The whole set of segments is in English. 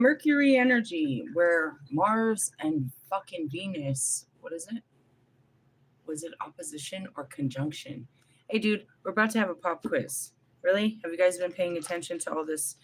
Mercury energy, where Mars and fucking Venus, what is it? Was it opposition or conjunction? Hey, dude, we're about to have a pop quiz. Really? Have you guys been paying attention to all this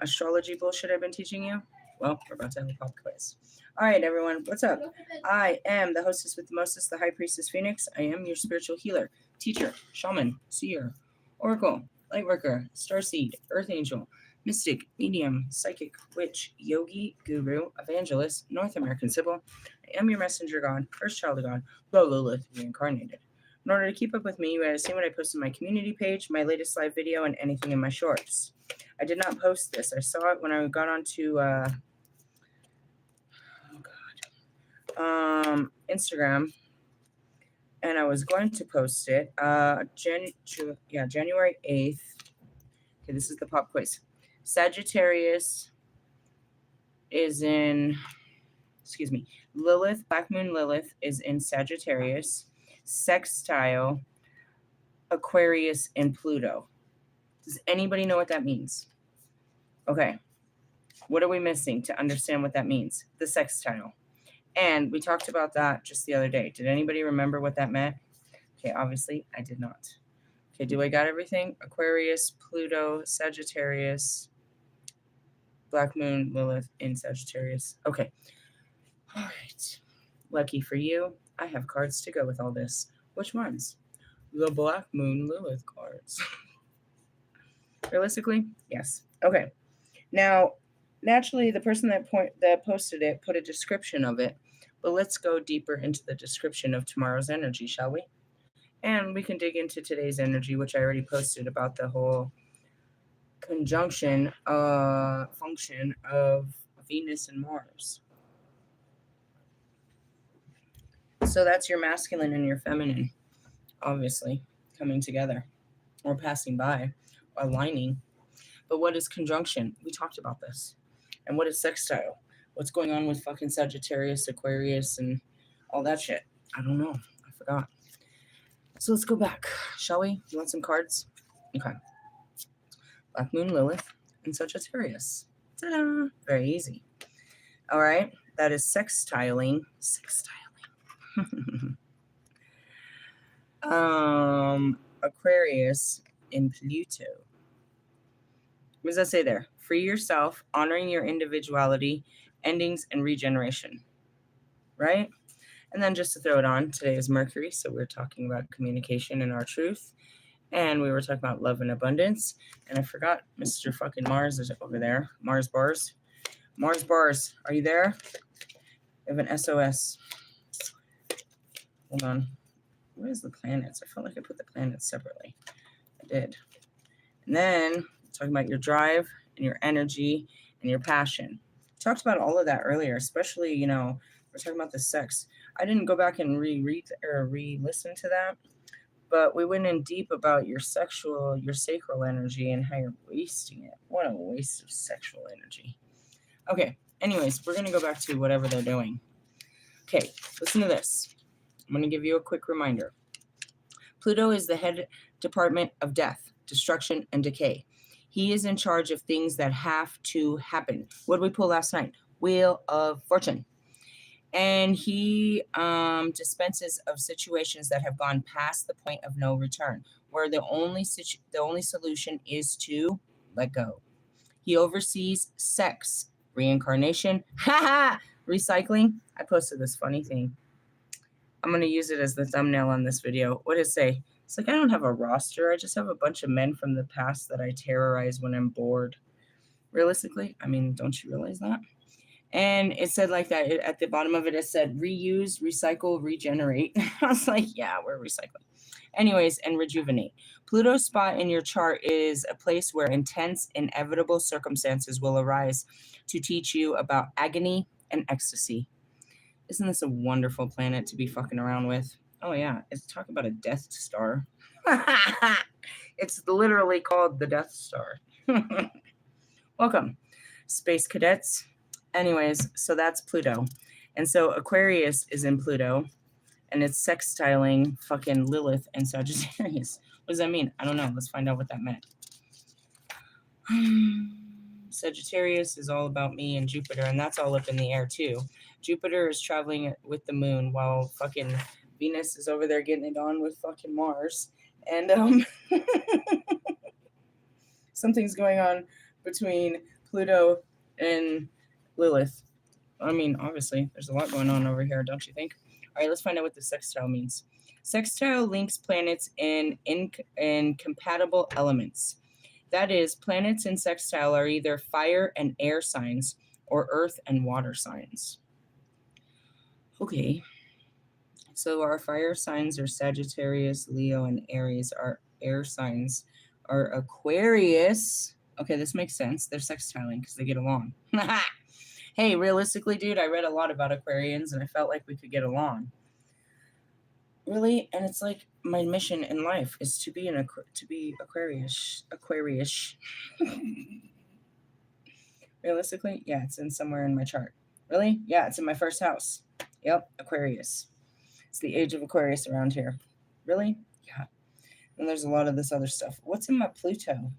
astrology bullshit I've been teaching you? Well, we're about to have a pop quiz. All right, everyone, what's up? I am the hostess with the mostest, the High Priestess Phoenix. I am your spiritual healer, teacher, shaman, seer, oracle, lightworker, starseed, earth angel, mystic, medium, psychic, witch, yogi, guru, evangelist, North American Sybil. I am your messenger god, first child of God, LILITH reincarnated. In order to keep up with me, you gotta see what I post on my community page, my latest live video, and anything in my shorts. I did not post this. I saw it when I got onto Instagram, and I was going to post it January 8th. Okay, this is the pop quiz. Sagittarius is in, Lilith, Black Moon Lilith is in Sagittarius, sextile Aquarius and Pluto. Does anybody know what that means? Okay. What are we missing to understand what that means? The sextile. And we talked about that just the other day. Did anybody remember what that meant? Okay, obviously I did not. Okay, do I got everything? Aquarius, Pluto, Sagittarius, Black Moon, Lilith in Sagittarius. Okay. All right. Lucky for you, I have cards to go with all this. Which ones? The Black Moon Lilith cards. Realistically, yes. Okay. Now, naturally, the person that posted it put a description of it, but let's go deeper into the description of tomorrow's energy, shall we? And we can dig into today's energy, which I already posted about the whole conjunction function of Venus and Mars. So that's your masculine and your feminine, obviously, coming together or passing by, aligning. But what is conjunction? We talked about this. And what is sextile? What's going on with fucking Sagittarius, Aquarius, and all that shit? I don't know. I forgot. So let's go back, shall we? You want some cards? Okay. Black Moon Lilith and Sagittarius. Ta-da! Very easy. All right. That is sextiling. Aquarius in Pluto. What does that say there? Free yourself, honoring your individuality, endings, and regeneration. Right? And then just to throw it on, today is Mercury, so we're talking about communication and our truth. And we were talking about love and abundance. And I forgot Mr. fucking Mars is over there. Mars bars. Mars bars, are you there? I have an SOS. Hold on. Where's the planets? I felt like I put the planets separately. I did. And then talking about your drive and your energy and your passion. Talked about all of that earlier, especially, we're talking about the sex. I didn't go back and re-read or re-listen to that, but we went in deep about your sacral energy and how you're wasting it. What a waste of sexual energy. Okay, anyways, we're going to go back to whatever they're doing. Okay, listen to this. I'm going to give you a quick reminder. Pluto is the head department of death, destruction, and decay. He is in charge of things that have to happen. What did we pull last night? Wheel of Fortune. And he dispenses of situations that have gone past the point of no return, where the only solution is to let go. He oversees sex, reincarnation, recycling. I posted this funny thing. I'm going to use it as the thumbnail on this video. What does it say? It's like, I don't have a roster. I just have a bunch of men from the past that I terrorize when I'm bored. Realistically, I mean, don't you realize that? And it said like that. At the bottom of it, it said reuse, recycle, regenerate. I was like, yeah, we're recycling. Anyways, and rejuvenate. Pluto's spot in your chart is a place where intense, inevitable circumstances will arise to teach you about agony and ecstasy. Isn't this a wonderful planet to be fucking around with? Oh, yeah. It's talking about a Death Star. It's literally called the Death Star. Welcome, space cadets. Anyways, so that's Pluto. And so Aquarius is in Pluto, and it's sextiling fucking Lilith and Sagittarius. What does that mean? I don't know. Let's find out what that meant. Sagittarius is all about me and Jupiter, and that's all up in the air too. Jupiter is traveling with the moon while fucking Venus is over there getting it on with fucking Mars. And something's going on between Pluto and Lilith. I mean, obviously, there's a lot going on over here, don't you think? All right, let's find out what the sextile means. Sextile links planets in incompatible elements. That is, planets in sextile are either fire and air signs or earth and water signs. Okay. So our fire signs are Sagittarius, Leo, and Aries. Our air signs are Aquarius. Okay, this makes sense. They're sextiling because they get along. Hey, realistically, dude, I read a lot about Aquarians and I felt like we could get along. Really, and it's like my mission in life is to be Aquarius. Realistically, yeah, it's in somewhere in my chart. Really? Yeah, it's in my first house. Yep, Aquarius. It's the age of Aquarius around here. Really? Yeah. And there's a lot of this other stuff. What's in my Pluto?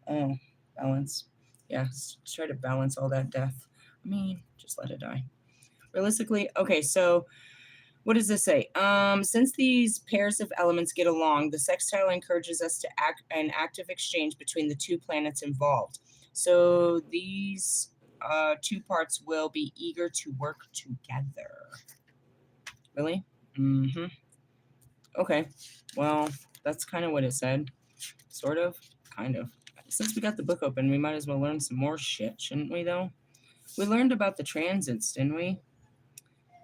Oh, balance. Yeah, try to balance all that death. I mean, just let it die. Realistically, okay, so what does this say? Since these pairs of elements get along, the sextile encourages us to act an active exchange between the two planets involved. So these two parts will be eager to work together. Really? Mm-hmm. Okay. Well, that's kind of what it said. Sort of. Kind of. Since we got the book open, we might as well learn some more shit, shouldn't we, though? We learned about the transits, didn't we?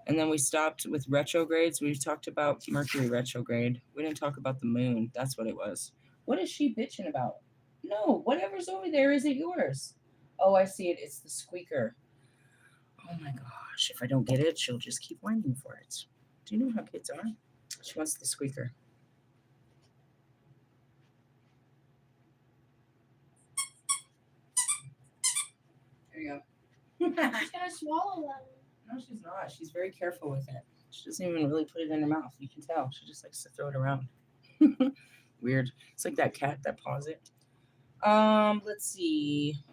And then we stopped with retrogrades. We talked about Mercury retrograde. We didn't talk about the moon. That's what it was. What is she bitching about? No, whatever's over there isn't yours. Oh, I see it. It's the squeaker. Oh my gosh. If I don't get it, she'll just keep whining for it. Do you know how kids are? She wants the squeaker. There you go. She's gonna swallow them. No, she's not. She's very careful with it. She doesn't even really put it in her mouth. You can tell. She just likes to throw it around. Weird. It's like that cat that paws it. Let's see.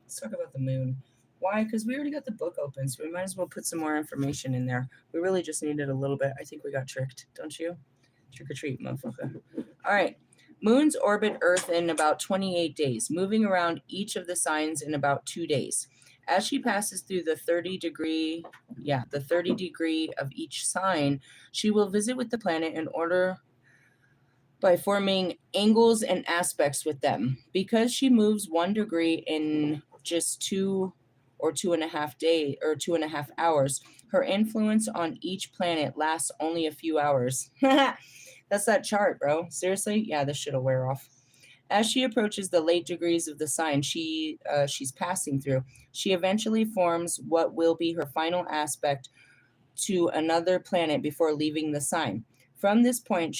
Let's talk about the moon. Why? Because we already got the book open, so we might as well put some more information in there. We really just needed a little bit. I think we got tricked, don't you? Trick or treat, motherfucker. All right. Moons orbit Earth in about 28 days, moving around each of the signs in about 2 days. As she passes through the 30 degree of each sign, she will visit with the planet in order by forming angles and aspects with them. Because she moves 1 degree in just 2 or 2.5 hours, her influence on each planet lasts only a few hours. That's that chart, bro. Seriously? Yeah, this shit'll wear off. As she approaches the late degrees of the sign she's passing through, she eventually forms what will be her final aspect to another planet before leaving the sign. From this point,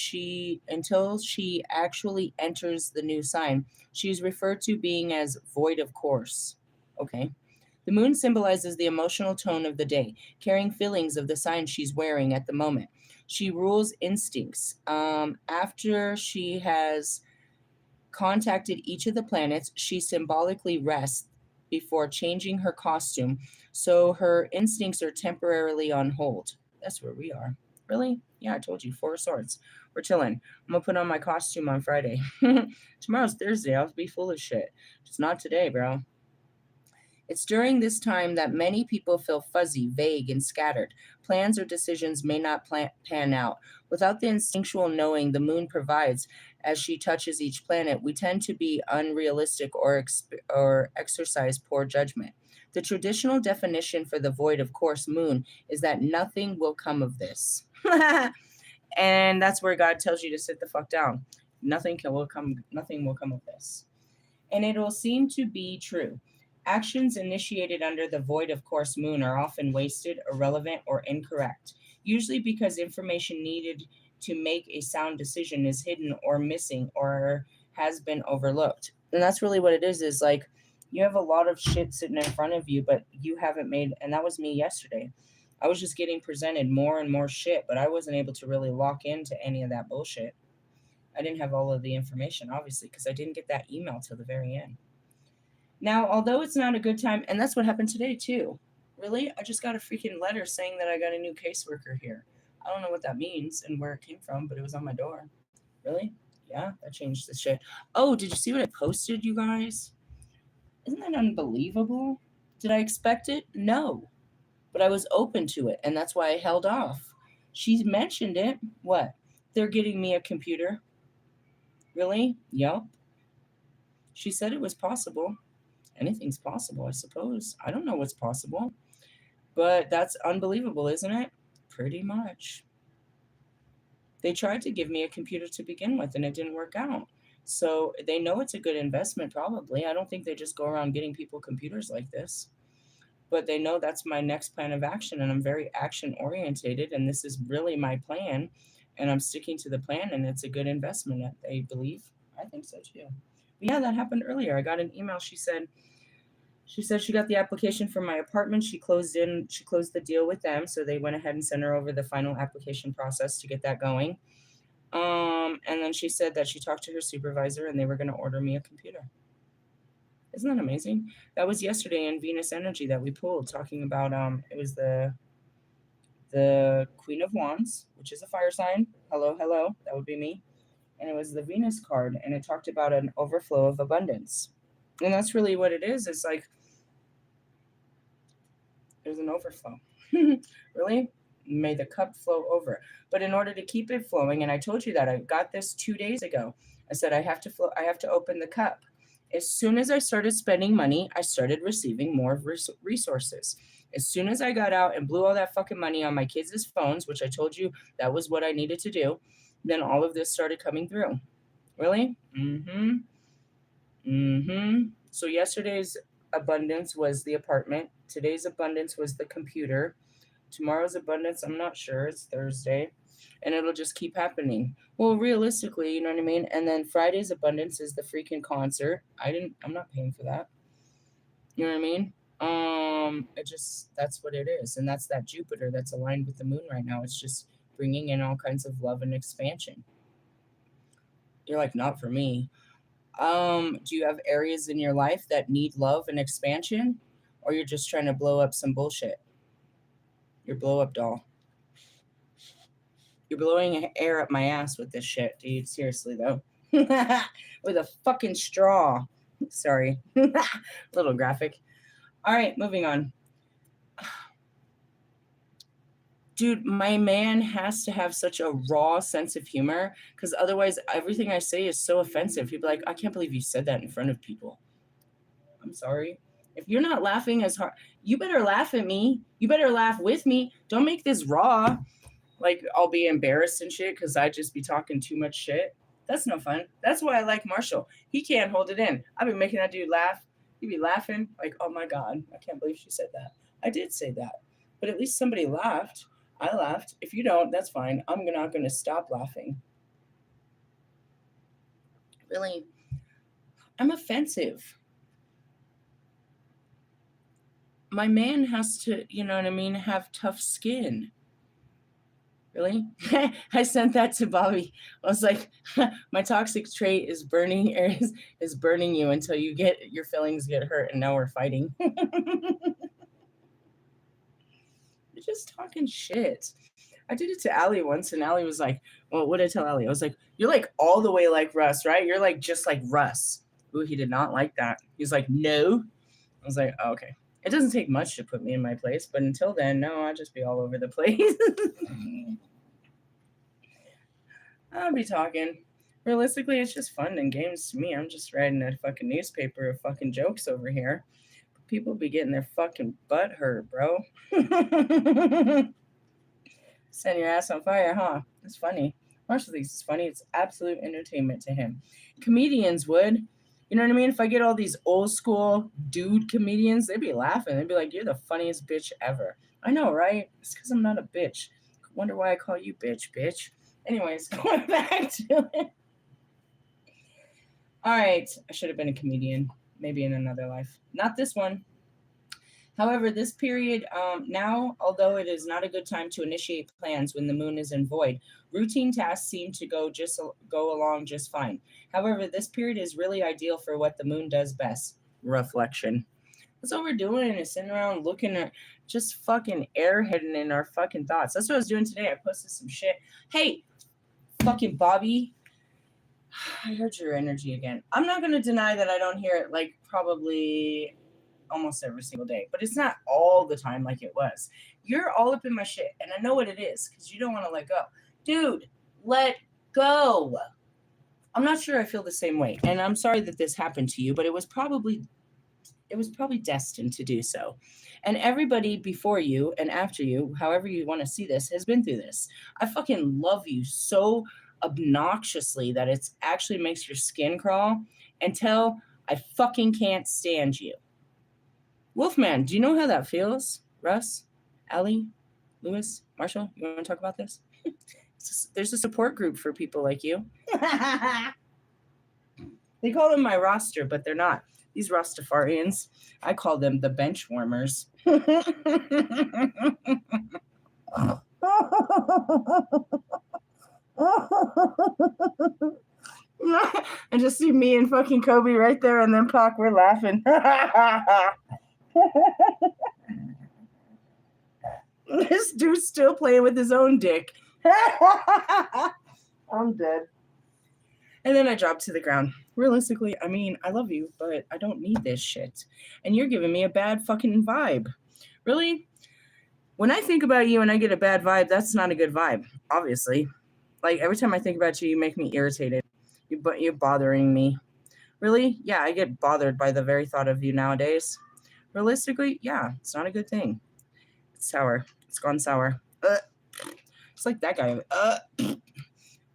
until she actually enters the new sign, she is referred to being as void of course. Okay. The moon symbolizes the emotional tone of the day, carrying feelings of the sign she's wearing at the moment. She rules instincts. After she has contacted each of the planets, she symbolically rests before changing her costume, so her instincts are temporarily on hold. That's where we are. Really? Yeah, I told you, 4 of Swords. We're chilling. I'm gonna put on my costume on Friday. Tomorrow's Thursday. I'll be full of shit. Just not today, bro. It's during this time that many people feel fuzzy, vague, and scattered. Plans or decisions may not pan out. Without the instinctual knowing the moon provides as she touches each planet, we tend to be unrealistic or exercise poor judgment. The traditional definition for the void of course moon is that nothing will come of this. And that's where God tells you to sit the fuck down. Nothing will come of this. And it will seem to be true. Actions initiated under the void of course moon are often wasted, irrelevant, or incorrect, usually because information needed to make a sound decision is hidden or missing or has been overlooked. And that's really what it is like you have a lot of shit sitting in front of you, but you haven't made, and that was me yesterday. I was just getting presented more and more shit, but I wasn't able to really lock into any of that bullshit. I didn't have all of the information, obviously, because I didn't get that email till the very end. Now, although it's not a good time, and that's what happened today too. Really? I just got a freaking letter saying that I got a new caseworker here. I don't know what that means and where it came from, but it was on my door. Really? Yeah, that changed the shit. Oh, did you see what I posted, you guys? Isn't that unbelievable? Did I expect it? No. But I was open to it, and that's why I held off. She mentioned it. What? They're getting me a computer. Really? Yep. She said it was possible. Anything's possible, I suppose. I don't know what's possible. But that's unbelievable, isn't it? Pretty much. They tried to give me a computer to begin with, and it didn't work out. So they know it's a good investment, probably. I don't think they just go around getting people computers like this. But they know that's my next plan of action, and I'm very action orientated, and this is really my plan, and I'm sticking to the plan, and it's a good investment, they believe. I think so too. But yeah, that happened earlier. I got an email. She said she got the application for my apartment. She closed the deal with them, so they went ahead and sent her over the final application process to get that going. And then she said that she talked to her supervisor and they were going to order me a computer. Isn't that amazing? That was yesterday in Venus Energy that we pulled, talking about it was the Queen of Wands, which is a fire sign. Hello, hello, that would be me. And it was the Venus card, and it talked about an overflow of abundance. And that's really what it is. It's like there's an overflow. Really? May the cup flow over. But in order to keep it flowing, and I told you that I got this 2 days ago. I said I have to open the cup. As soon as I started spending money, I started receiving more resources. As soon as I got out and blew all that fucking money on my kids' phones, which I told you that was what I needed to do, then all of this started coming through. Really? So yesterday's abundance was the apartment. Today's abundance was the computer. Tomorrow's abundance, I'm not sure. It's Thursday. And it'll just keep happening. Well, realistically, you know what I mean? And then Friday's abundance is the freaking concert. I'm not paying for that. You know what I mean? That's what it is. And that's that Jupiter that's aligned with the moon right now. It's just bringing in all kinds of love and expansion. You're like, not for me. Do you have areas in your life that need love and expansion? Or you're just trying to blow up some bullshit? Your blow up doll. You're blowing air up my ass with this shit, dude. Seriously, though. With a fucking straw. Sorry. Little graphic. All right, moving on. Dude, my man has to have such a raw sense of humor, because otherwise everything I say is so offensive. He'd be like, I can't believe you said that in front of people. I'm sorry. If you're not laughing as hard, you better laugh at me. You better laugh with me. Don't make this raw. Like, I'll be embarrassed and shit because I just be talking too much shit. That's no fun. That's why I like Marshall. He can't hold it in. I've been making that dude laugh. He'd be laughing like, oh my God, I can't believe she said that. I did say that. But at least somebody laughed. I laughed. If you don't, that's fine. I'm not going to stop laughing. Really, I'm offensive. My man has to, you know what I mean, have tough skin. Really? I sent that to Bobby. I was like, my toxic trait is burning you until your feelings get hurt, and now we're fighting. You're just talking shit. I did it to Allie once, and Allie was like, well, what did I tell Allie? I was like, you're like all the way like Russ, right? You're like just like Russ. Ooh, he did not like that. He was like, no. I was like, oh, okay. It doesn't take much to put me in my place, but until then, no, I'll just be all over the place. I'll be talking. Realistically, it's just fun and games to me. I'm just writing a fucking newspaper of fucking jokes over here. People be getting their fucking butt hurt, bro. Send your ass on fire, huh? It's funny. Marshall thinks it's funny. It's absolute entertainment to him. Comedians would. You know what I mean? If I get all these old school dude comedians, they'd be laughing. They'd be like, you're the funniest bitch ever. I know, right? It's because I'm not a bitch. Wonder why I call you bitch. Anyways, going back to it. All right. I should have been a comedian. Maybe in another life. Not this one. However, this period now, although it is not a good time to initiate plans when the moon is in void, routine tasks seem to go along just fine. However, this period is really ideal for what the moon does best: reflection. That's what we're doing, is sitting around looking at just fucking airheading in our fucking thoughts. That's what I was doing today. I posted some shit. Hey, fucking Bobby, I heard your energy again. I'm not going to deny that I don't hear it like probably almost every single day, but it's not all the time like it was. You're all up in my shit, and I know what it is because you don't want to let go. Dude, let go. I'm not sure I feel the same way, and I'm sorry that this happened to you, but it was probably destined to do so. And everybody before you and after you, however you want to see this, has been through this. I fucking love you so obnoxiously that it actually makes your skin crawl until I fucking can't stand you. Wolfman, do you know how that feels? Russ, Allie, Lewis, Marshall, you want to talk about this? There's a support group for people like you. They call them my roster, but they're not. These Rastafarians, I call them the bench warmers. And just see me and fucking Kobe right there, and then Pac, we're laughing. This dude's still playing with his own dick. I'm dead. And then I dropped to the ground. Realistically, I mean, I love you, but I don't need this shit. And you're giving me a bad fucking vibe. Really? When I think about you and I get a bad vibe, that's not a good vibe, obviously. Like, every time I think about you, you make me irritated. You're bothering me. Really? Yeah, I get bothered by the very thought of you nowadays. Realistically, yeah, it's not a good thing. It's sour. It's gone sour. It's like that guy.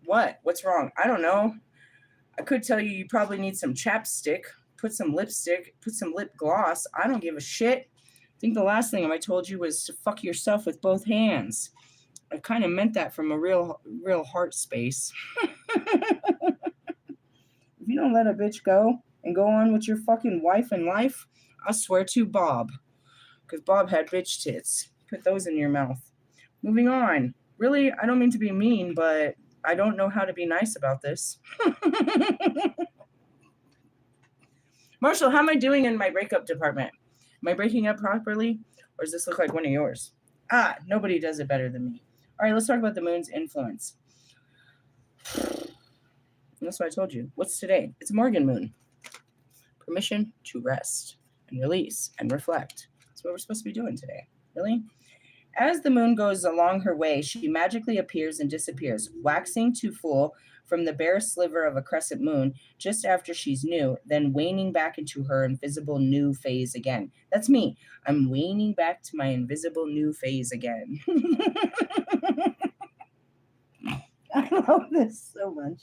What? What's wrong? I don't know. I could tell you probably need some chapstick, put some lipstick, put some lip gloss. I don't give a shit. I think the last thing I told you was to fuck yourself with both hands. I kind of meant that from a real heart space. If you don't let a bitch go and go on with your fucking wife and life, I swear to Bob. Because Bob had bitch tits. Put those in your mouth. Moving on. Really, I don't mean to be mean, but I don't know how to be nice about this. Marshall, how am I doing in my breakup department? Am I breaking up properly? Or does this look like one of yours? Nobody does it better than me. All right, let's talk about the moon's influence. That's what I told you. What's today? It's Morgan moon. Permission to rest and release and reflect. That's what we're supposed to be doing today. Really? As the moon goes along her way, she magically appears and disappears, waxing to full from the bare sliver of a crescent moon just after she's new, then waning back into her invisible new phase again. That's me. I'm waning back to my invisible new phase again. I love this so much.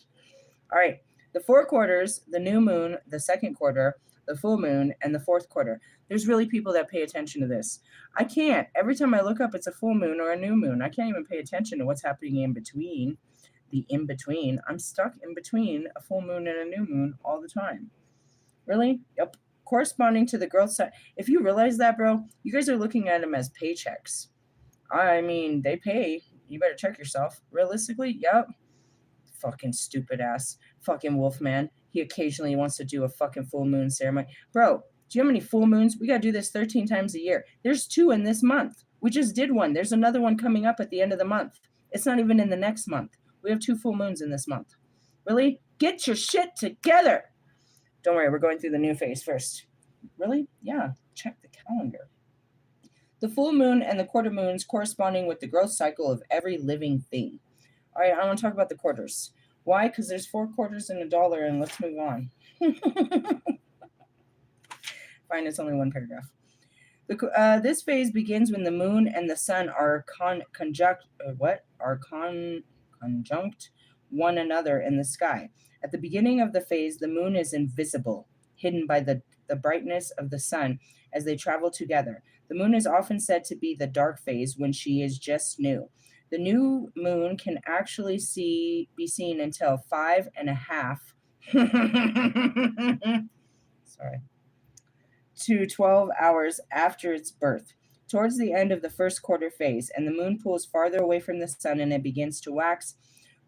All right. The 4 quarters, the new moon, the second quarter, the full moon, and the fourth quarter. There's really people that pay attention to this. I can't. Every time I look up, it's a full moon or a new moon. I can't even pay attention to what's happening in between. The in-between. I'm stuck in between a full moon and a new moon all the time. Really? Yep. Corresponding to the growth side. If you realize that, bro, you guys are looking at them as paychecks. I mean, they pay. You better check yourself. Realistically, yep. Fucking stupid ass. Fucking Wolfman. He occasionally wants to do a fucking full moon ceremony. Bro, do you know how many full moons? We got to do this 13 times a year. There's 2 in this month. We just did one. There's another one coming up at the end of the month. It's not even in the next month. We have 2 full moons in this month. Really? Get your shit together. Don't worry, we're going through the new phase first. Really? Yeah. Check the calendar. The full moon and the quarter moons corresponding with the growth cycle of every living thing. All right, I want to talk about the quarters. Why? Because there's 4 quarters and $1, and let's move on. Fine, it's only 1 paragraph. This phase begins when the moon and the sun are conjunct one another in the sky. At the beginning of the phase, the moon is invisible, hidden by the brightness of the sun as they travel together. The moon is often said to be the dark phase when she is just new. The new moon can actually be seen until 5.5. Sorry. to 12 hours after its birth, towards the end of the first quarter phase, and the moon pulls farther away from the sun and it begins to wax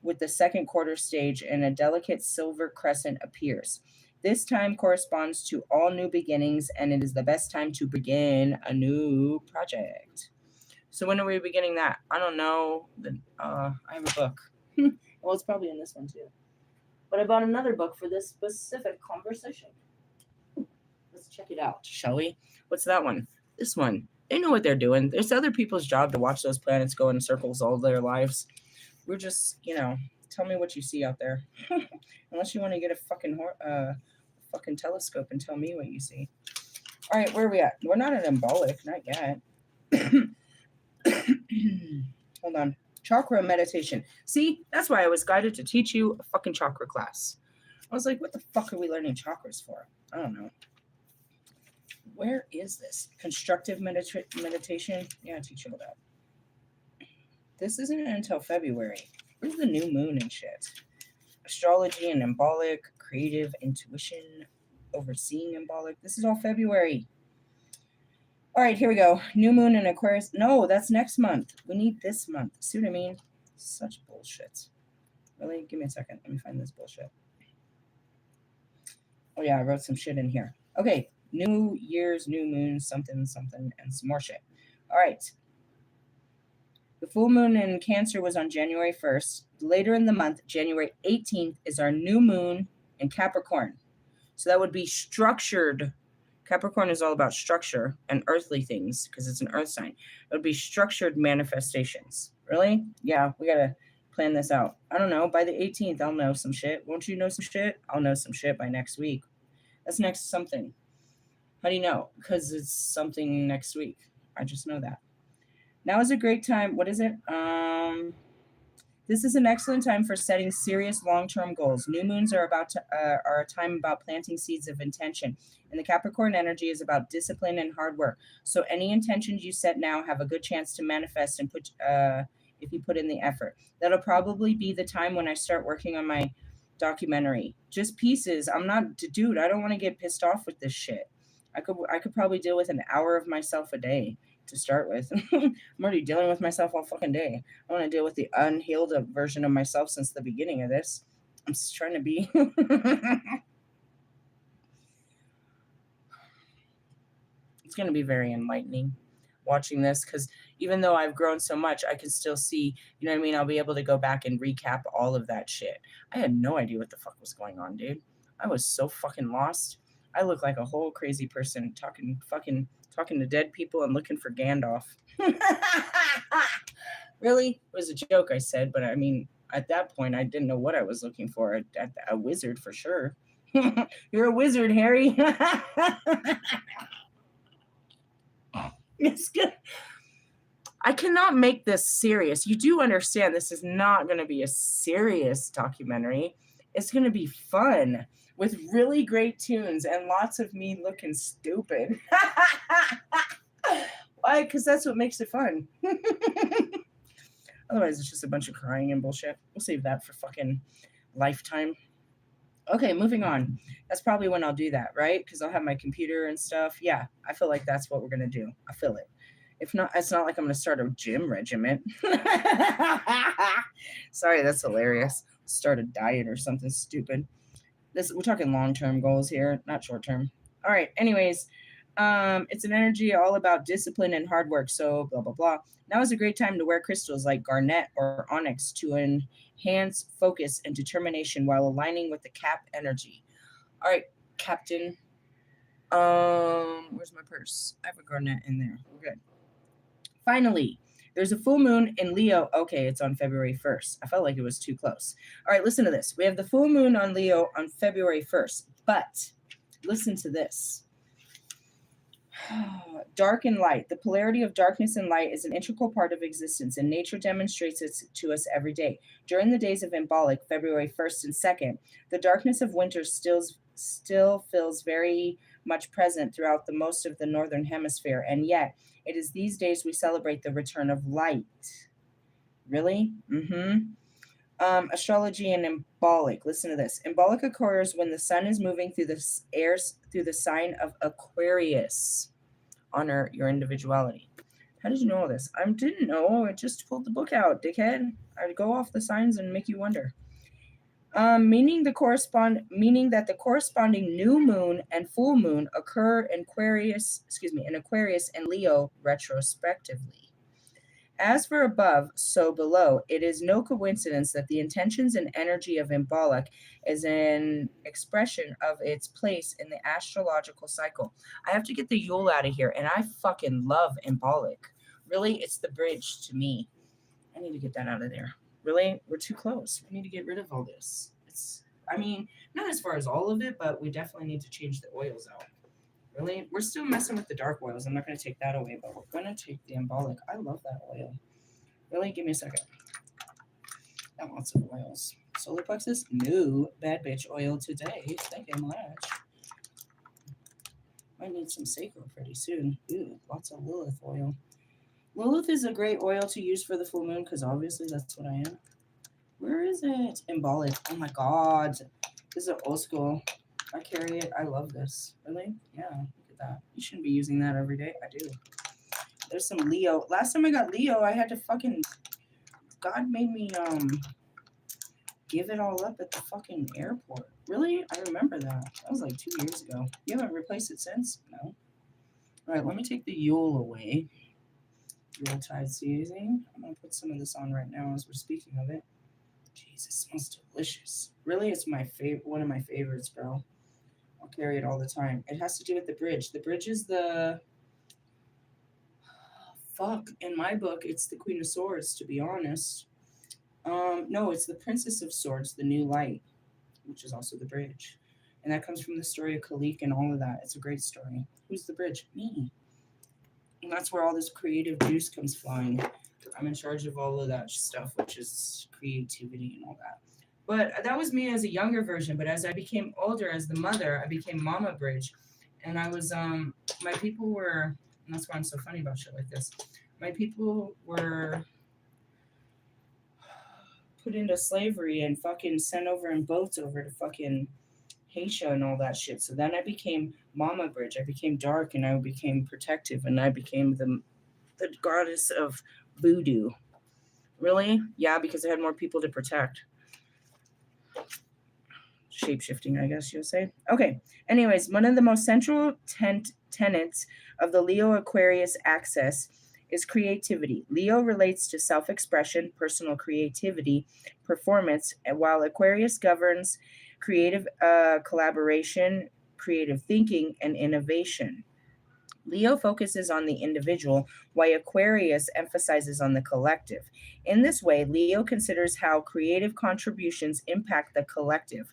with the second quarter stage, and a delicate silver crescent appears. This time corresponds to all new beginnings, and it is the best time to begin a new project. So when are we beginning that? I don't know. I have a book. Well, it's probably in this one too. But I bought another book for this specific conversation. Let's check it out, shall we? What's that one? This one. They know what they're doing. It's other people's job to watch those planets go in circles all their lives. We're just, tell me what you see out there. Unless you want to get a fucking telescope and tell me what you see. All right, where are we at? We're not at Imbolc, not yet. Hold on. Chakra meditation. See, that's why I was guided to teach you a fucking chakra class. I was like, what the fuck are we learning chakras for? I don't know. Where is this? Constructive meditation? Yeah, I teach you all that. This isn't until February. Where's the new moon and shit? Astrology and Imbolc, creative intuition, overseeing Imbolc. This is all February. All right, here we go. New moon in Aquarius. No, that's next month. We need this month. See what I mean? Such bullshit. Really? Give me a second. Let me find this bullshit. Oh, yeah, I wrote some shit in here. Okay, New Year's, new moon, something, something, and some more shit. All right. The full moon in Cancer was on January 1st. Later in the month, January 18th, is our new moon in Capricorn. So that would be structured. Capricorn is all about structure and earthly things because it's an earth sign. It would be structured manifestations. Really? Yeah, we got to plan this out. I don't know. By the 18th, I'll know some shit. Won't you know some shit? I'll know some shit by next week. That's next something. How do you know? Because it's something next week. I just know that. Now is a great time. What is it? This is an excellent time for setting serious long-term goals. New moons are a time about planting seeds of intention, and the Capricorn energy is about discipline and hard work. So any intentions you set now have a good chance to manifest and if you put in the effort. That'll probably be the time when I start working on my documentary. Just pieces. I'm not, dude. I don't want to get pissed off with this shit. I could probably deal with an hour of myself a day to start with. I'm already dealing with myself all fucking day. I want to deal with the unhealed version of myself since the beginning of this. I'm just trying to be. It's going to be very enlightening watching this because even though I've grown so much, I can still see, you know what I mean? I'll be able to go back and recap all of that shit. I had no idea what the fuck was going on, dude. I was so fucking lost. I look like a whole crazy person talking to dead people and looking for Gandalf. Really? It was a joke, I said, but I mean, at that point, I didn't know what I was looking for. A wizard for sure. You're a wizard, Harry. It's good. I cannot make this serious. You do understand this is not going to be a serious documentary. It's going to be fun with really great tunes and lots of me looking stupid. Why? Because that's what makes it fun. Otherwise, it's just a bunch of crying and bullshit. We'll save that for fucking Lifetime. Okay, moving on. That's probably when I'll do that, right? Because I'll have my computer and stuff. Yeah, I feel like that's what we're going to do. I feel it. If not, it's not like I'm going to start a gym regiment. Sorry, that's hilarious. Start a diet or something stupid. We're talking long-term goals here, not short-term. All right, anyways, it's an energy all about discipline and hard work, so blah, blah, blah. Now is a great time to wear crystals like garnet or onyx to enhance focus and determination while aligning with the Cap energy. All right, Captain. Where's my purse? I have a garnet in there. We're good. Finally, there's a full moon in Leo. Okay, it's on February 1st. I felt like it was too close. All right, listen to this. We have the full moon on Leo on February 1st, but listen to this. Dark and light. The polarity of darkness and light is an integral part of existence, and nature demonstrates it to us every day. During the days of Imbolc, February 1st and 2nd, the darkness of winter still feels very much present throughout the most of the northern hemisphere, and yet it is these days we celebrate the return of light. Really? Astrology and Imbolc. Listen to this. Imbolc occurs when the sun is moving through the through the sign of Aquarius. Honor your individuality. How did you know all this? I didn't know. I just pulled the book out, dickhead. I'd go off the signs and make you wonder. Meaning that the corresponding new moon and full moon occur in Aquarius and Leo retrospectively. As for above, so below. It is no coincidence that the intentions and energy of Imbolc is an expression of its place in the astrological cycle. I have to get the Yule out of here, and I fucking love Imbolc. Really, it's the bridge to me. I need to get that out of there. Really, we're too close. We need to get rid of all this. Not as far as all of it, but we definitely need to change the oils out. Really? We're still messing with the dark oils. I'm not going to take that away, but we're going to take the Imbolc. I love that oil. Really? Give me a second. Got lots of oils. Solar plexus? No. Bad bitch oil today. Thank you much. Might need some sacral pretty soon. Ooh, lots of Lilith oil. Lilith is a great oil to use for the full moon because obviously that's what I am. Where is it? Imbolc. Oh my god. This is old school. I carry it. I love this. Really? Yeah, look at that. You shouldn't be using that every day. I do. There's some Leo. Last time I got Leo, I had to fucking... God made me give it all up at the fucking airport. Really? I remember that. That was like 2 years ago. You haven't replaced it since? No. All right, let me take the Yule away. Yule tide season. I'm going to put some of this on right now as we're speaking of it. Jeez, it smells delicious. Really, it's my favorite. One of my favorites, bro. I'll carry it all the time. It has to do with the bridge. The bridge is the... Fuck. In my book, it's the Queen of Swords, to be honest. No, it's the Princess of Swords, the New Light, which is also the bridge. And that comes from the story of Khalik and all of that. It's a great story. Who's the bridge? Me. And that's where all this creative juice comes flying. I'm in charge of all of that stuff, which is creativity and all that. But that was me as a younger version. But as I became older, as the mother, I became Mama Bridge. And I was, my people were, and that's why I'm so funny about shit like this. My people were put into slavery and fucking sent over in boats over to fucking Haitian and all that shit. So then I became Mama Bridge. I became dark and I became protective and I became the goddess of voodoo. Really? Yeah, because I had more people to protect. Shape-shifting, I guess you'll say. Okay. Anyways, one of the most central tenets of the Leo Aquarius axis is creativity. Leo relates to self-expression, personal creativity, performance, and while Aquarius governs creative collaboration, creative thinking, and innovation. Leo focuses on the individual, while Aquarius emphasizes on the collective. In this way, Leo considers how creative contributions impact the collective.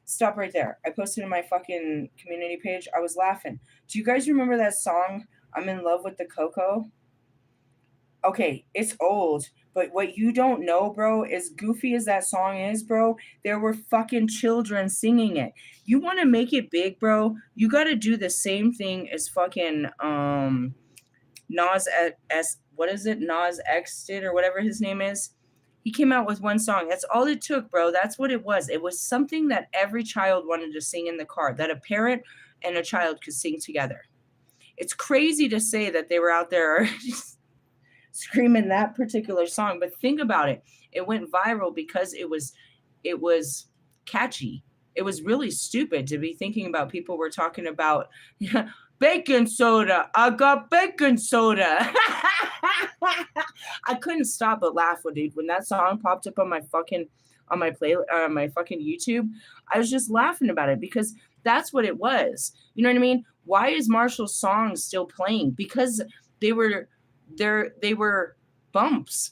Stop right there. I posted in my fucking community page. I was laughing. Do you guys remember that song, I'm in Love with the Coco? Okay, it's old, but what you don't know, bro, as goofy as that song is, bro, there were fucking children singing it. You want to make it big, bro? You got to do the same thing as fucking Nas S. What is it? Nas X did or whatever his name is. He came out with one song. That's all it took, bro. That's what it was. It was something that every child wanted to sing in the car, that a parent and a child could sing together. It's crazy to say that they were out there screaming that particular song, but think about it. It went viral because it was catchy. It was really stupid to be thinking about. People were talking about baking soda. I got baking soda. I couldn't stop but laugh when that song popped up on my fucking YouTube. I was just laughing about it because that's what it was. You know what I mean? Why is Marshall's song still playing? Because they were bumps.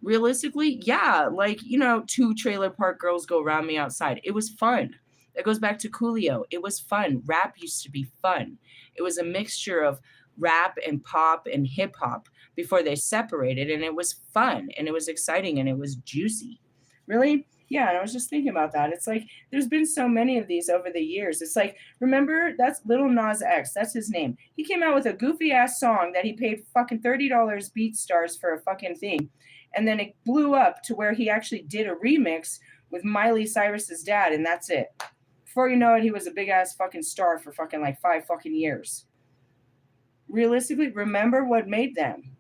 Realistically, yeah, like, two Trailer Park Girls Go Round Me Outside. It was fun. That goes back to Coolio. It was fun. Rap used to be fun. It was a mixture of rap and pop and hip hop before they separated, and it was fun and it was exciting and it was juicy. Really? Yeah, and I was just thinking about that. It's like there's been so many of these over the years. It's like, remember, that's Little Nas X. That's his name. He came out with a goofy ass song that he paid fucking $30 BeatStars for a fucking thing. And then it blew up to where he actually did a remix with Miley Cyrus's dad, and that's it. Before you know it, he was a big ass fucking star for fucking like 5 fucking years. Realistically, remember what made them.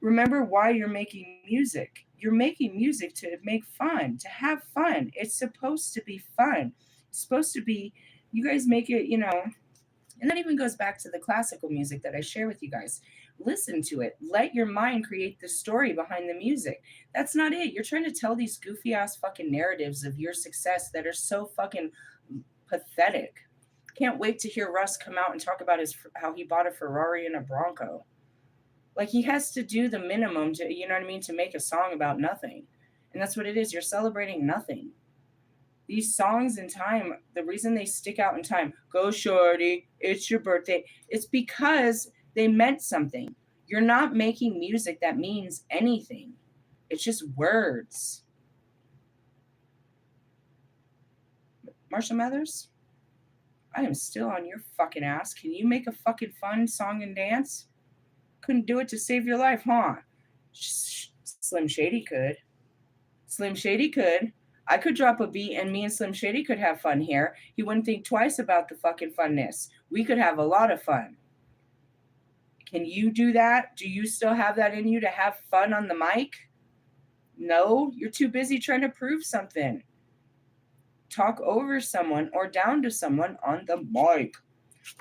Remember why you're making music. You're making music to make fun, to have fun. It's supposed to be fun. It's supposed to be, you guys make it, you know, and that even goes back to the classical music that I share with you guys. Listen to it. Let your mind create the story behind the music. That's not it. You're trying to tell these goofy ass fucking narratives of your success that are so fucking pathetic. Can't wait to hear Russ come out and talk about how he bought a Ferrari and a Bronco. Like, he has to do the minimum to, you know what I mean, to make a song about nothing. And that's what it is. You're celebrating nothing. These songs in time, the reason they stick out in time, go shorty, it's your birthday, it's because they meant something. You're not making music that means anything. It's just words. Marshall Mathers, I am still on your fucking ass. Can you make a fucking fun song and dance? Couldn't do it to save your life, huh? Slim Shady could. Slim Shady could. I could drop a beat and me and Slim Shady could have fun here. He wouldn't think twice about the fucking funness. We could have a lot of fun. Can you do that? Do you still have that in you to have fun on the mic? No, you're too busy trying to prove something. Talk over someone or down to someone on the mic.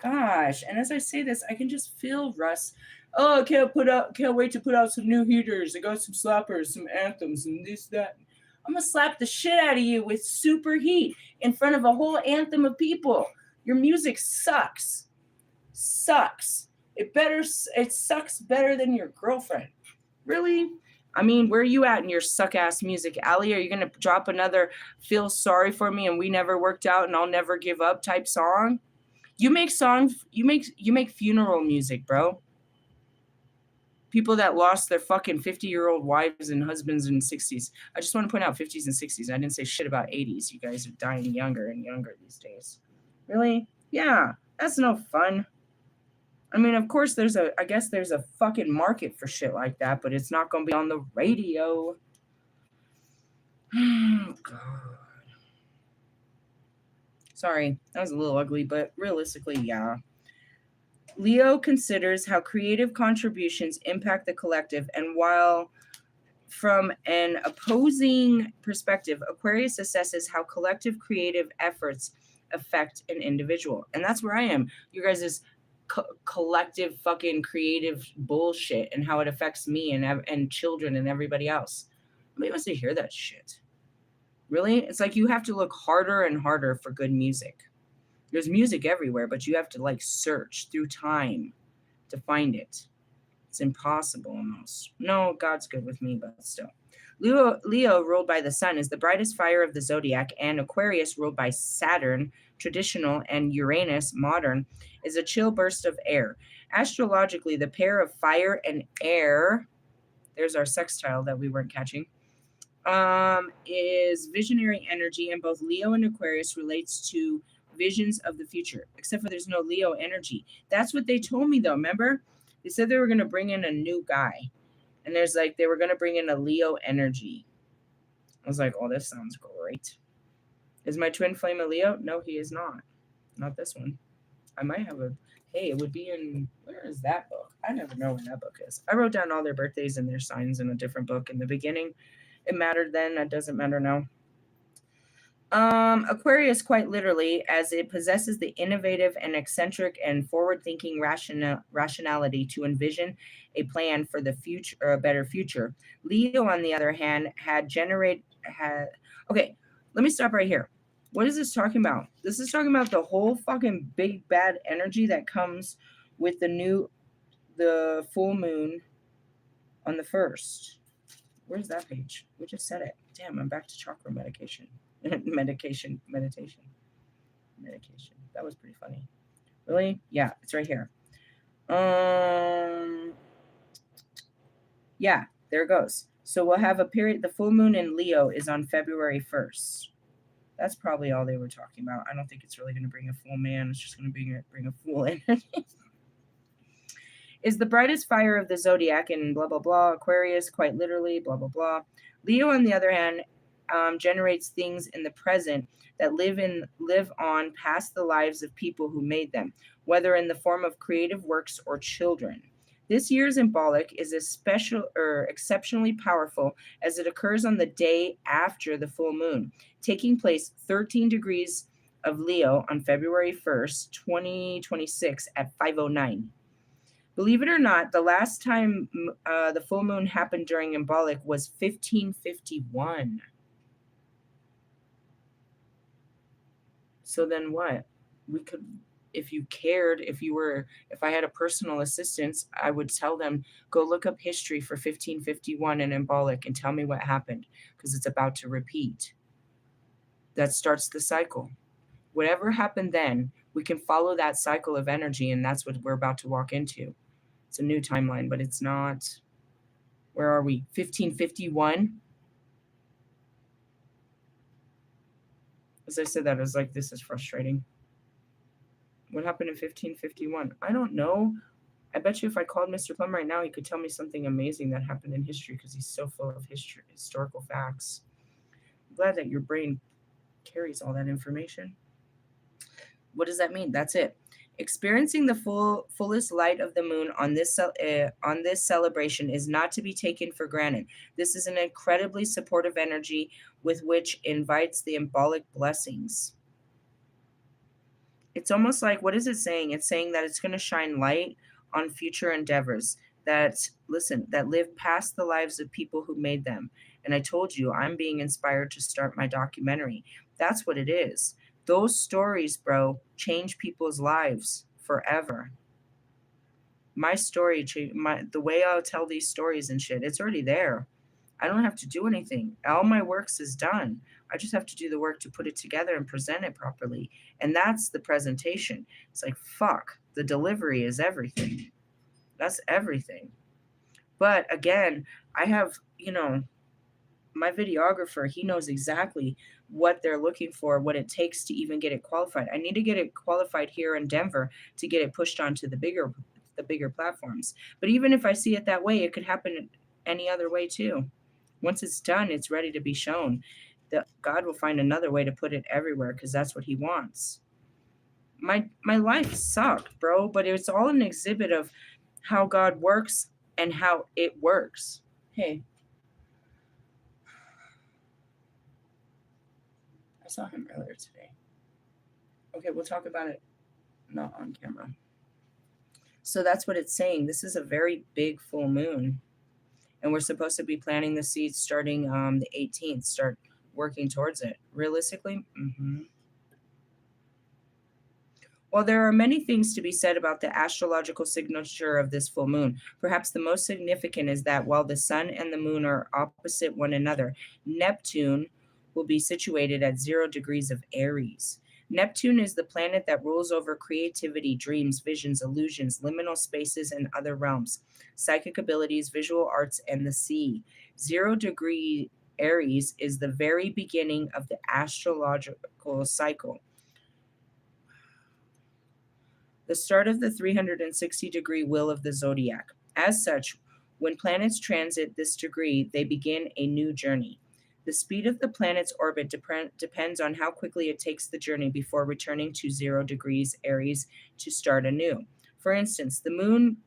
Gosh, and as I say this, I can just feel Russ. Oh, can't wait to put out some new heaters. I got some slappers, some anthems, and this, that. I'm gonna slap the shit out of you with super heat in front of a whole anthem of people. Your music sucks. Sucks. It sucks better than your girlfriend. Really? I mean, where are you at in your suck-ass music? Allie, are you gonna drop another feel sorry for me and we never worked out and I'll never give up type song? You make songs, you make funeral music, bro. People that lost their fucking 50-year-old wives and husbands in 60s. I just want to point out 50s and 60s. I didn't say shit about 80s. You guys are dying younger and younger these days. Really? Yeah, that's no fun. I mean, of course, I guess there's a fucking market for shit like that, but it's not going to be on the radio. Oh, God. Sorry, that was a little ugly, but realistically, yeah. Leo considers how creative contributions impact the collective, and while from an opposing perspective, Aquarius assesses how collective creative efforts affect an individual. And that's where I am. You guys' collective fucking creative bullshit and how it affects me and children and everybody else. Nobody wants to hear that shit. Really? It's like you have to look harder and harder for good music. There's music everywhere, but you have to like search through time to find it. It's impossible almost. No, God's good with me, but still. Leo, ruled by the sun, is the brightest fire of the zodiac, and Aquarius, ruled by Saturn, traditional, and Uranus, modern, is a chill burst of air. Astrologically, the pair of fire and air, there's our sextile that we weren't catching, is visionary energy, and both Leo and Aquarius relates to visions of the future, except for there's no Leo energy. That's what they told me, though. Remember, they said they were going to bring in a new guy, and there's like they were going to bring in a Leo energy. I was like, oh, this sounds great. Is my twin flame a Leo? No, he is not this one. I might have it would be in, where is that book? I never know where that book is. I wrote down all their birthdays and their signs in a different book in the beginning. It mattered then. That doesn't matter now. Aquarius, quite literally, as it possesses the innovative and eccentric and forward-thinking rationality to envision a plan for the future or a better future. Leo, on the other hand, okay, let me stop right here. What is this talking about? This is talking about the whole fucking big bad energy that comes with the full moon on the 1st. Where's that page? We just said it. Damn, I'm back to chakra meditation. Medication. That was pretty funny. Really? Yeah, it's right here. Yeah, there it goes. So we'll have a period. The full moon in Leo is on February 1st. That's probably all they were talking about. I don't think it's really going to bring a full man. It's just going to bring a full energy. is the brightest fire of the zodiac in blah, blah, blah, Aquarius, quite literally, blah, blah, blah. Leo, on the other hand, generates things in the present that live on past the lives of people who made them, whether in the form of creative works or children. This year's Imbolc is exceptionally powerful as it occurs on the day after the full moon, taking place 13 degrees of Leo on February 1st, 2026 at 5:09. Believe it or not, the last time the full moon happened during Imbolc was 1551. So then what? We could, if you cared, if I had a personal assistance, I would tell them, go look up history for 1551 and Imbolc and tell me what happened, because it's about to repeat. That starts the cycle. Whatever happened then, we can follow that cycle of energy, and that's what we're about to walk into. It's a new timeline, but it's not. Where are we? 1551? As I said that, I was like, this is frustrating. What happened in 1551? I don't know. I bet you if I called Mr. Plum right now, he could tell me something amazing that happened in history because he's so full of historical facts. I'm glad that your brain carries all that information. What does that mean? That's it. Experiencing the fullest light of the moon on this celebration is not to be taken for granted. This is an incredibly supportive energy with which invites the Imbolc blessings. It's almost like, what is it saying? It's saying that it's going to shine light on future endeavors that live past the lives of people who made them. And I told you, I'm being inspired to start my documentary. That's what it is. Those stories, bro, change people's lives forever. My story, the way I'll tell these stories and shit, it's already there. I don't have to do anything. All my works is done. I just have to do the work to put it together and present it properly. And that's the presentation. It's like, fuck, the delivery is everything. That's everything. But again, I have, my videographer, he knows exactly what they're looking for, what it takes to even get it qualified. I need to get it qualified here in Denver to get it pushed onto the bigger platforms. But even if I see it that way, it could happen any other way too. Once it's done, it's ready to be shown. God will find another way to put it everywhere because that's what he wants. My life sucked, bro, but it's all an exhibit of how God works and how it works. Hey. I saw him earlier today. Okay, we'll talk about it not on camera. So that's what it's saying. This is a very big full moon. And we're supposed to be planting the seeds starting the 18th, start working towards it. Realistically? While there are many things to be said about the astrological signature of this full moon, perhaps the most significant is that while the sun and the moon are opposite one another, Neptune will be situated at 0 degrees of Aries. Neptune is the planet that rules over creativity, dreams, visions, illusions, liminal spaces, and other realms, psychic abilities, visual arts, and the sea. 0 degree Aries is the very beginning of the astrological cycle, the start of the 360-degree wheel of the zodiac. As such, when planets transit this degree, they begin a new journey. The speed of the planet's orbit depends on how quickly it takes the journey before returning to 0 degrees Aries to start anew. For instance, the moon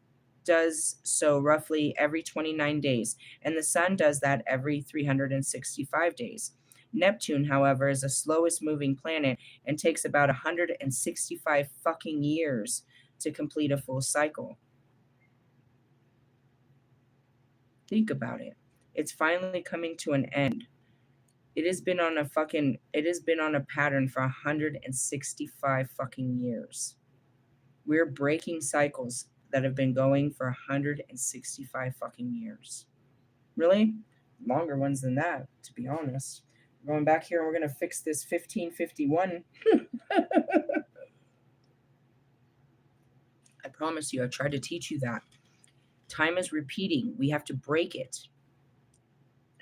does so roughly every 29 days, and the sun does that every 365 days. Neptune, however, is the slowest moving planet and takes about 165 fucking years to complete a full cycle. Think about it. It's finally coming to an end. It has been on a pattern for 165 fucking years. We're breaking cycles that have been going for 165 fucking years. Really? Longer ones than that, to be honest. We're going back here and we're going to fix this 1551. I promise you, I tried to teach you that. Time is repeating. We have to break it.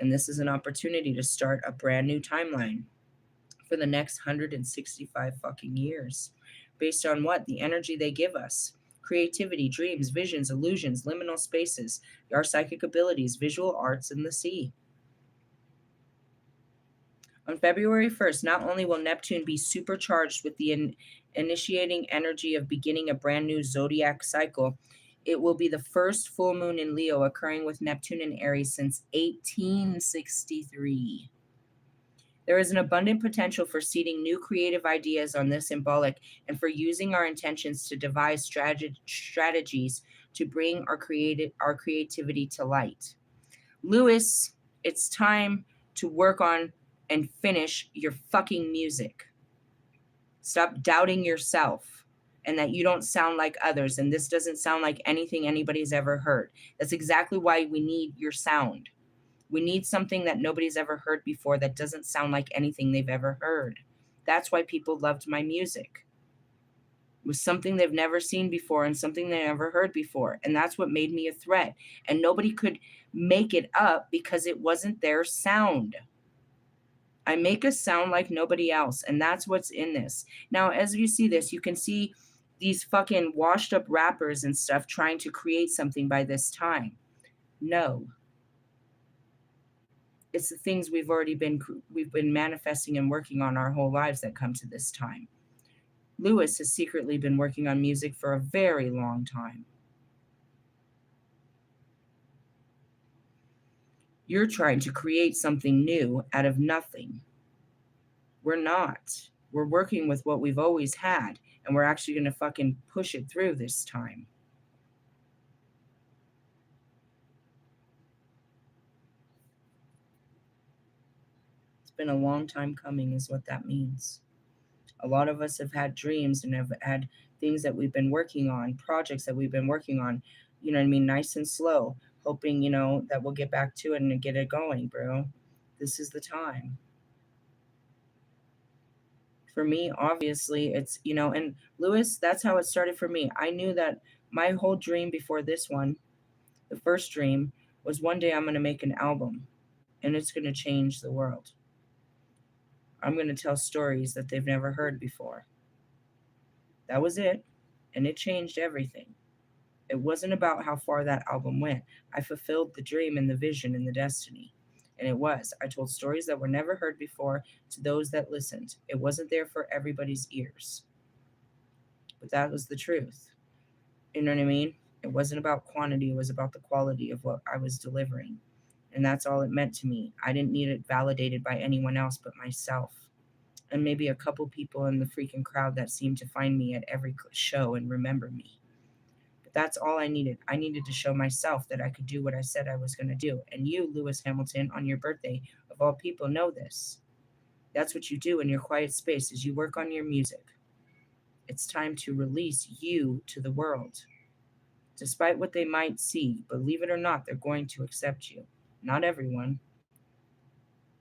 And this is an opportunity to start a brand new timeline for the next 165 fucking years. Based on what? The energy they give us. creativity, dreams, visions, illusions, liminal spaces, our psychic abilities, visual arts, and the sea. On February 1st, not only will Neptune be supercharged with the initiating energy of beginning a brand new zodiac cycle, it will be the first full moon in Leo occurring with Neptune in Aries since 1863. There is an abundant potential for seeding new creative ideas on this Imbolc and for using our intentions to devise strategies to bring our creativity to light. Lewis, it's time to work on and finish your fucking music. Stop doubting yourself and that you don't sound like others, and this doesn't sound like anything anybody's ever heard. That's exactly why we need your sound. We need something that nobody's ever heard before that doesn't sound like anything they've ever heard. That's why people loved my music. It was something they've never seen before and something they never heard before. And that's what made me a threat. And nobody could make it up because it wasn't their sound. I make a sound like nobody else, and that's what's in this. Now, as you see this, you can see these fucking washed up rappers and stuff trying to create something by this time. No. It's the things we've been manifesting and working on our whole lives that come to this time. Lewis has secretly been working on music for a very long time. You're trying to create something new out of nothing. We're not. We're working with what we've always had, and we're actually going to fucking push it through this time. It's been a long time coming is what that means. A lot of us have had dreams and have had things that we've been working on, projects that we've been working on, you know what I mean, nice and slow, hoping, you know, that we'll get back to it and get it going, bro. This is the time. For me, obviously, it's, you know, and Lewis, that's how it started for me. I knew that my whole dream before this one, the first dream, was one day I'm going to make an album and it's going to change the world. I'm going to tell stories that they've never heard before. That was it. And it changed everything. It wasn't about how far that album went. I fulfilled the dream and the vision and the destiny. And it was. I told stories that were never heard before to those that listened. It wasn't there for everybody's ears. But that was the truth. You know what I mean? It wasn't about quantity. It was about the quality of what I was delivering. And that's all it meant to me. I didn't need it validated by anyone else but myself. And maybe a couple people in the freaking crowd that seemed to find me at every show and remember me. But that's all I needed. I needed to show myself that I could do what I said I was going to do. And you, Lewis Hamilton, on your birthday, of all people, know this. That's what you do in your quiet space is you work on your music. It's time to release you to the world. Despite what they might see, believe it or not, they're going to accept you. Not everyone,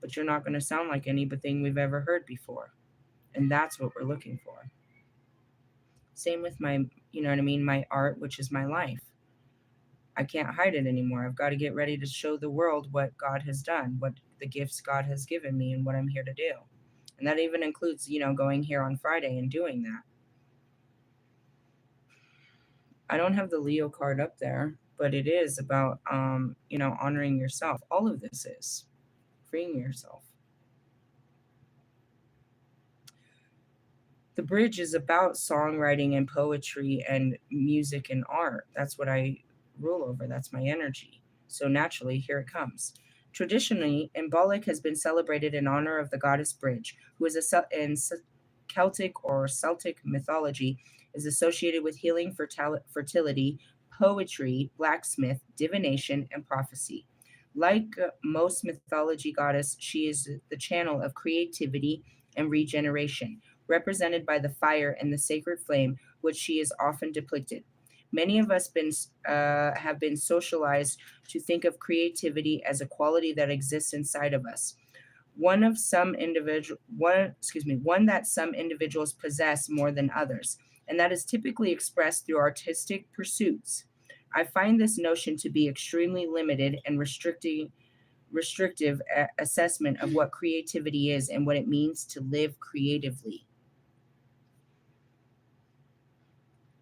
but you're not going to sound like anything we've ever heard before. And that's what we're looking for. Same with my, you know what I mean, my art, which is my life. I can't hide it anymore. I've got to get ready to show the world what God has done, what the gifts God has given me, and what I'm here to do. And that even includes, you know, going here on Friday and doing that. I don't have the Leo card up there, but it is about, you know, honoring yourself. All of this is freeing yourself. The bridge is about songwriting and poetry and music and art. That's what I rule over. That's my energy. So naturally, here it comes. Traditionally, Imbolc has been celebrated in honor of the goddess Bridge, who is in Celtic or Celtic mythology is associated with healing, fertility, poetry, blacksmith, divination, and prophecy. Like most mythology goddess, she is the channel of creativity and regeneration, represented by the fire and the sacred flame, which she is often depicted. Many of us have been socialized to think of creativity as a quality that exists inside of us. One that some individuals possess more than others, and that is typically expressed through artistic pursuits. I find this notion to be extremely limited and restrictive assessment of what creativity is and what it means to live creatively.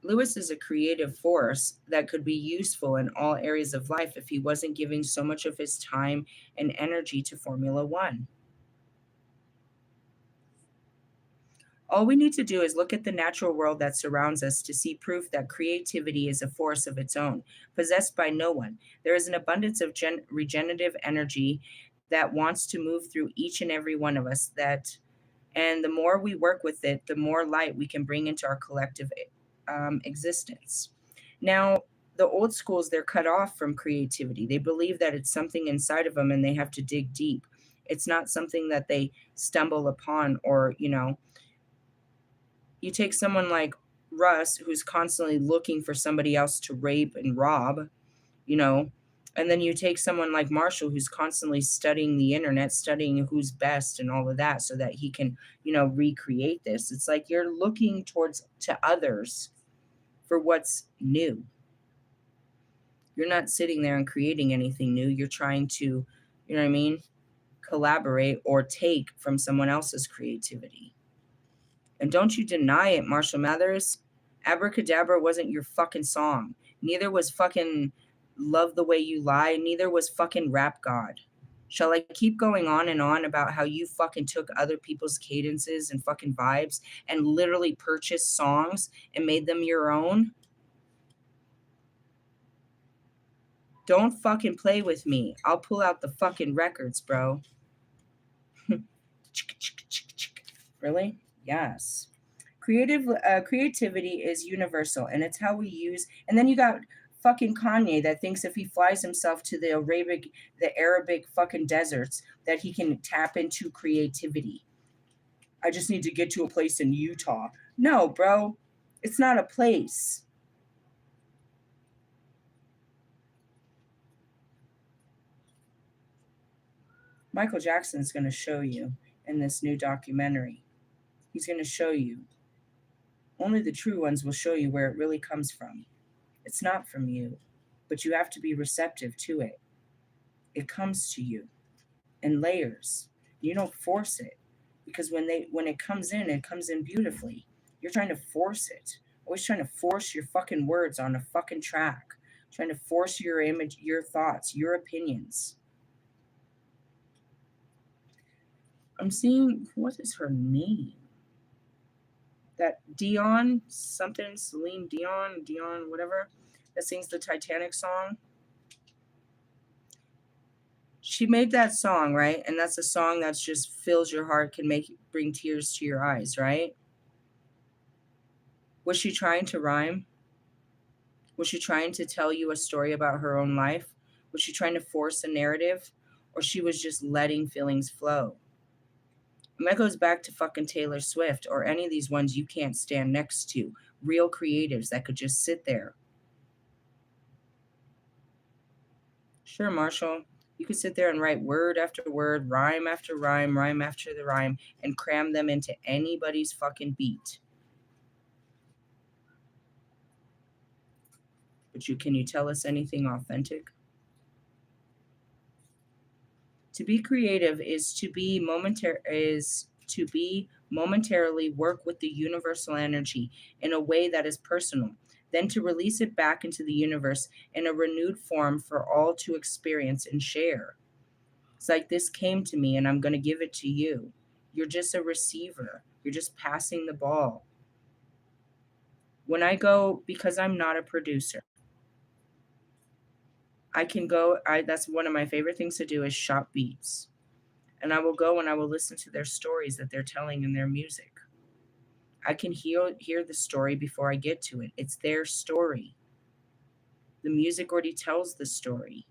Lewis is a creative force that could be useful in all areas of life if he wasn't giving so much of his time and energy to Formula One. All we need to do is look at the natural world that surrounds us to see proof that creativity is a force of its own, possessed by no one. There is an abundance of regenerative energy that wants to move through each and every one of us, and the more we work with it, the more light we can bring into our collective existence. Now, the old schools, they're cut off from creativity. They believe that it's something inside of them and they have to dig deep. It's not something that they stumble upon, or, you take someone like Russ, who's constantly looking for somebody else to rape and rob, you know, and then you take someone like Marshall, who's constantly studying the internet, studying who's best and all of that, so that he can, recreate this. It's like you're looking towards to others for what's new. You're not sitting there and creating anything new. You're trying to, you know what I mean, collaborate or take from someone else's creativity. And don't you deny it, Marshall Mathers. Abracadabra wasn't your fucking song. Neither was fucking Love the Way You Lie. Neither was fucking Rap God. Shall I keep going on and on about how you fucking took other people's cadences and fucking vibes and literally purchased songs and made them your own? Don't fucking play with me. I'll pull out the fucking records, bro. Really? Yes. Creativity is universal, and it's how we use. And then you got fucking Kanye that thinks if he flies himself to the Arabic fucking deserts, that he can tap into creativity. I just need to get to a place in Utah. No, bro, it's not a place. Michael Jackson's going to show you in this new documentary. He's going to show you. Only the true ones will show you where it really comes from. It's not from you, but you have to be receptive to it. It comes to you in layers. You don't force it, because when it comes in beautifully. You're trying to force it. Always trying to force your fucking words on a fucking track. Trying to force your image, your thoughts, your opinions. I'm seeing, what is her name? That Dion something, Celine Dion, whatever, that sings the Titanic song. She made that song, right? And that's a song that's just fills your heart, can bring tears to your eyes, right? Was she trying to rhyme? Was she trying to tell you a story about her own life? Was she trying to force a narrative? Or she was just letting feelings flow? And that goes back to fucking Taylor Swift or any of these ones you can't stand next to. Real creatives that could just sit there. Sure, Marshall. You could sit there and write word after word, rhyme after rhyme, rhyme after the rhyme, and cram them into anybody's fucking beat. But can you tell us anything authentic? To be creative is to be momentarily work with the universal energy in a way that is personal, then to release it back into the universe in a renewed form for all to experience and share. It's like, this came to me and I'm going to give it to you. You're just a receiver. You're just passing the ball. When I go, because I'm not a producer, I can go, that's one of my favorite things to do is shop beats. And I will go and I will listen to their stories that they're telling in their music. I can hear the story before I get to it. It's their story. The music already tells the story.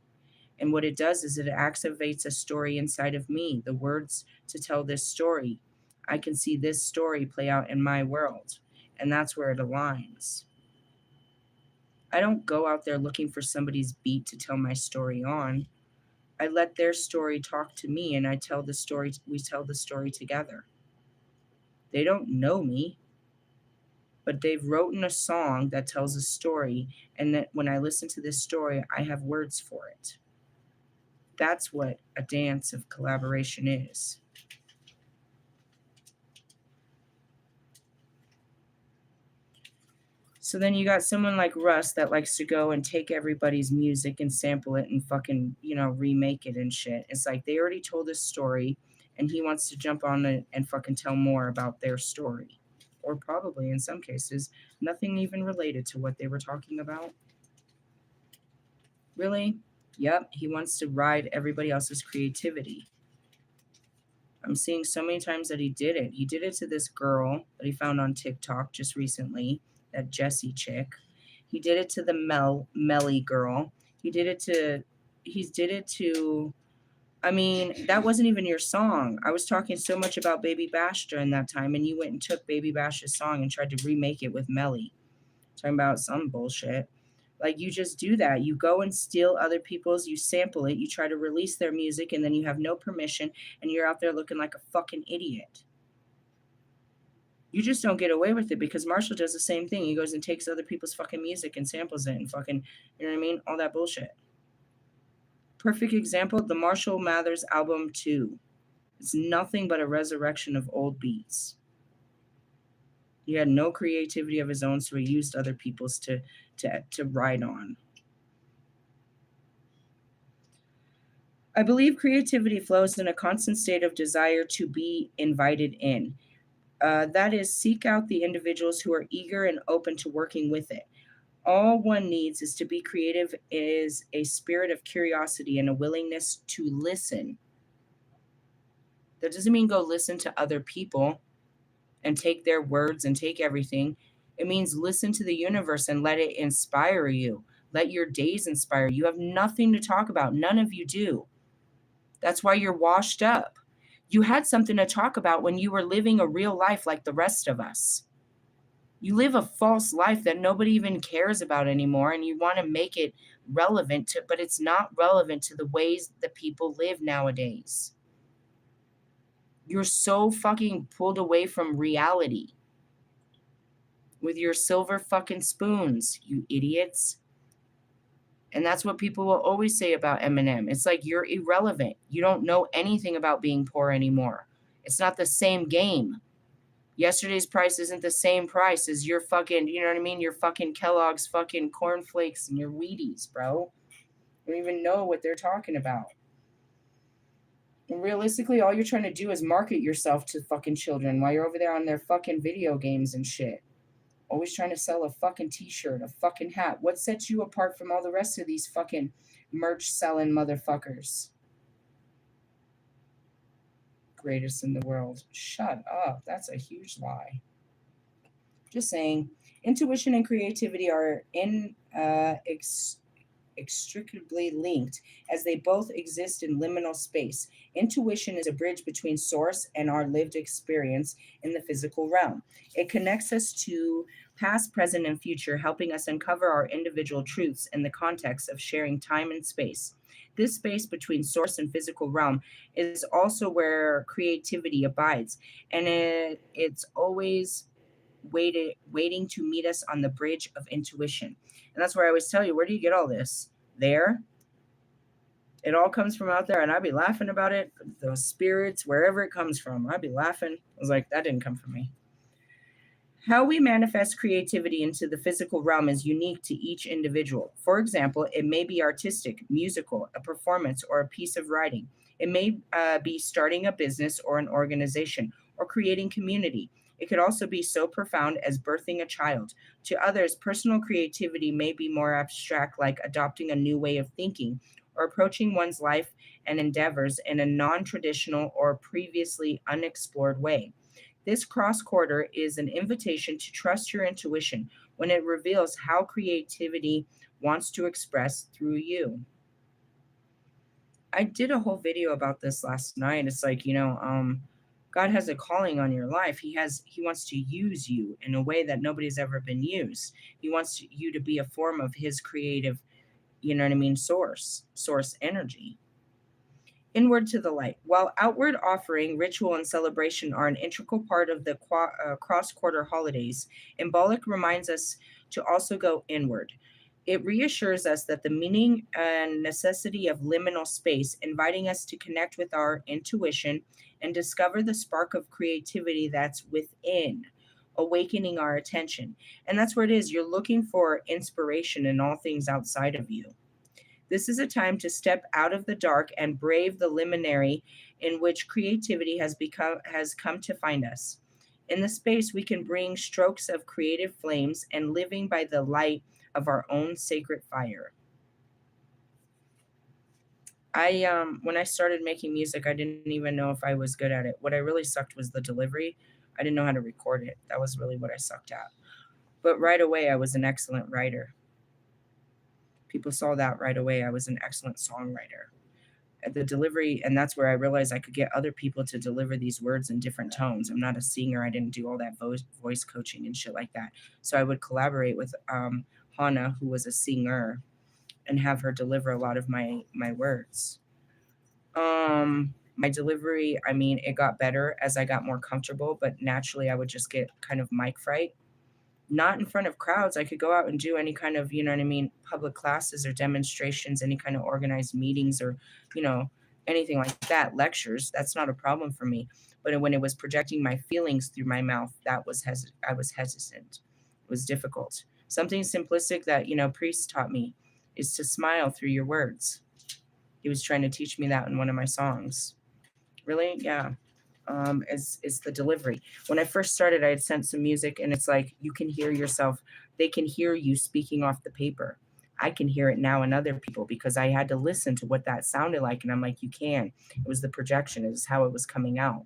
And what it does is it activates a story inside of me, the words to tell this story. I can see this story play out in my world. And that's where it aligns. I don't go out there looking for somebody's beat to tell my story on. I let their story talk to me and we tell the story together. They don't know me, but they've written a song that tells a story, and that when I listen to this story, I have words for it. That's what a dance of collaboration is. So then you got someone like Russ that likes to go and take everybody's music and sample it and fucking, remake it and shit. It's like they already told this story and he wants to jump on it and fucking tell more about their story. Or probably in some cases, nothing even related to what they were talking about. Really? Yep, he wants to ride everybody else's creativity. I'm seeing so many times that he did it. He did it to this girl that he found on TikTok just recently, that Jessie chick. He did it to the Melly girl. He did it to I mean, that wasn't even your song. I was talking so much about Baby Bash during that time, and you went and took Baby Bash's song and tried to remake it with Melly. Talking about some bullshit. Like, you just do that. You go and steal other people's, you sample it, you try to release their music, and then you have no permission, and you're out there looking like a fucking idiot. You just don't get away with it because Marshall does the same thing. He goes and takes other people's fucking music and samples it and fucking, you know what I mean? All that bullshit. Perfect example, the Marshall Mathers album 2. It's nothing but a resurrection of old beats. He had no creativity of his own, so he used other people's to ride on. I believe creativity flows in a constant state of desire to be invited in. That is, seek out the individuals who are eager and open to working with it. All one needs is to be creative is a spirit of curiosity and a willingness to listen. That doesn't mean go listen to other people and take their words and take everything. It means listen to the universe and let it inspire you. Let your days inspire you. You have nothing to talk about. None of you do. That's why you're washed up. You had something to talk about when you were living a real life like the rest of us. You live a false life that nobody even cares about anymore, and you want to make it relevant to, but it's not relevant to the ways that people live nowadays. You're so fucking pulled away from reality with your silver fucking spoons, you idiots. And that's what people will always say about Eminem. It's like you're irrelevant. You don't know anything about being poor anymore. It's not the same game. Yesterday's price isn't the same price as your fucking, you know what I mean? Your fucking Kellogg's fucking cornflakes and your Wheaties, bro. You don't even know what they're talking about. And realistically, all you're trying to do is market yourself to fucking children while you're over there on their fucking video games and shit. Always trying to sell a fucking t-shirt, a fucking hat. What sets you apart from all the rest of these fucking merch selling motherfuckers? Greatest in the world. Shut up. That's a huge lie. Just saying. Intuition and creativity are inextricably linked as they both exist in liminal space. Intuition is a bridge between source and our lived experience in the physical realm. It connects us to past, present, and future, helping us uncover our individual truths in the context of sharing time and space. This space between source and physical realm is also where creativity abides, and it's always waiting to meet us on the bridge of intuition. And that's where I always tell you, where do you get all this? There. It all comes from out there, and I'd be laughing about it. Those spirits, wherever it comes from, I'd be laughing. I was like, that didn't come from me. How we manifest creativity into the physical realm is unique to each individual. For example, it may be artistic, musical, a performance, or a piece of writing. It may be starting a business or an organization, or creating community. It could also be so profound as birthing a child. To others, personal creativity may be more abstract, like adopting a new way of thinking or approaching one's life and endeavors in a non traditional or previously unexplored way. This cross quarter is an invitation to trust your intuition when it reveals how creativity wants to express through you. I did a whole video about this last night. It's like, God has a calling on your life. He wants to use you in a way that nobody's ever been used. He wants you to be a form of his creative, you know what I mean, source energy. Inward to the light. While outward offering, ritual, and celebration are an integral part of the cross-quarter holidays, Imbolc reminds us to also go inward. It reassures us that the meaning and necessity of liminal space, inviting us to connect with our intuition and discover the spark of creativity that's within. awakening our attention. And that's where it is. You're looking for inspiration in all things outside of you. This is a time to step out of the dark and brave the liminary in which creativity has come to find us. In the space, we can bring strokes of creative flames and living by the light of our own sacred fire. When I started making music, I didn't even know if I was good at it. What I really sucked was the delivery. I didn't know how to record it. That was really what I sucked at. But right away, I was an excellent writer. People saw that right away. I was an excellent songwriter. At the delivery, and that's where I realized I could get other people to deliver these words in different tones. I'm not a singer. I didn't do all that voice coaching and shit like that. So I would collaborate with Hannah, who was a singer, and have her deliver a lot of my words. My delivery, I mean, it got better as I got more comfortable, but naturally I would just get kind of mic fright. Not in front of crowds. I could go out and do any kind of, you know what I mean, public classes or demonstrations, any kind of organized meetings or, you know, anything like that, lectures. That's not a problem for me. But when it was projecting my feelings through my mouth, I was hesitant. It was difficult. Something simplistic that, you know, Priest taught me is to smile through your words. He was trying to teach me that in one of my songs. Really? Yeah. Is the delivery. When I first started, I had sent some music, and it's like you can hear yourself. They can hear you speaking off the paper. I can hear it now in other people because I had to listen to what that sounded like, and I'm like, you can. It was the projection. It was how it was coming out.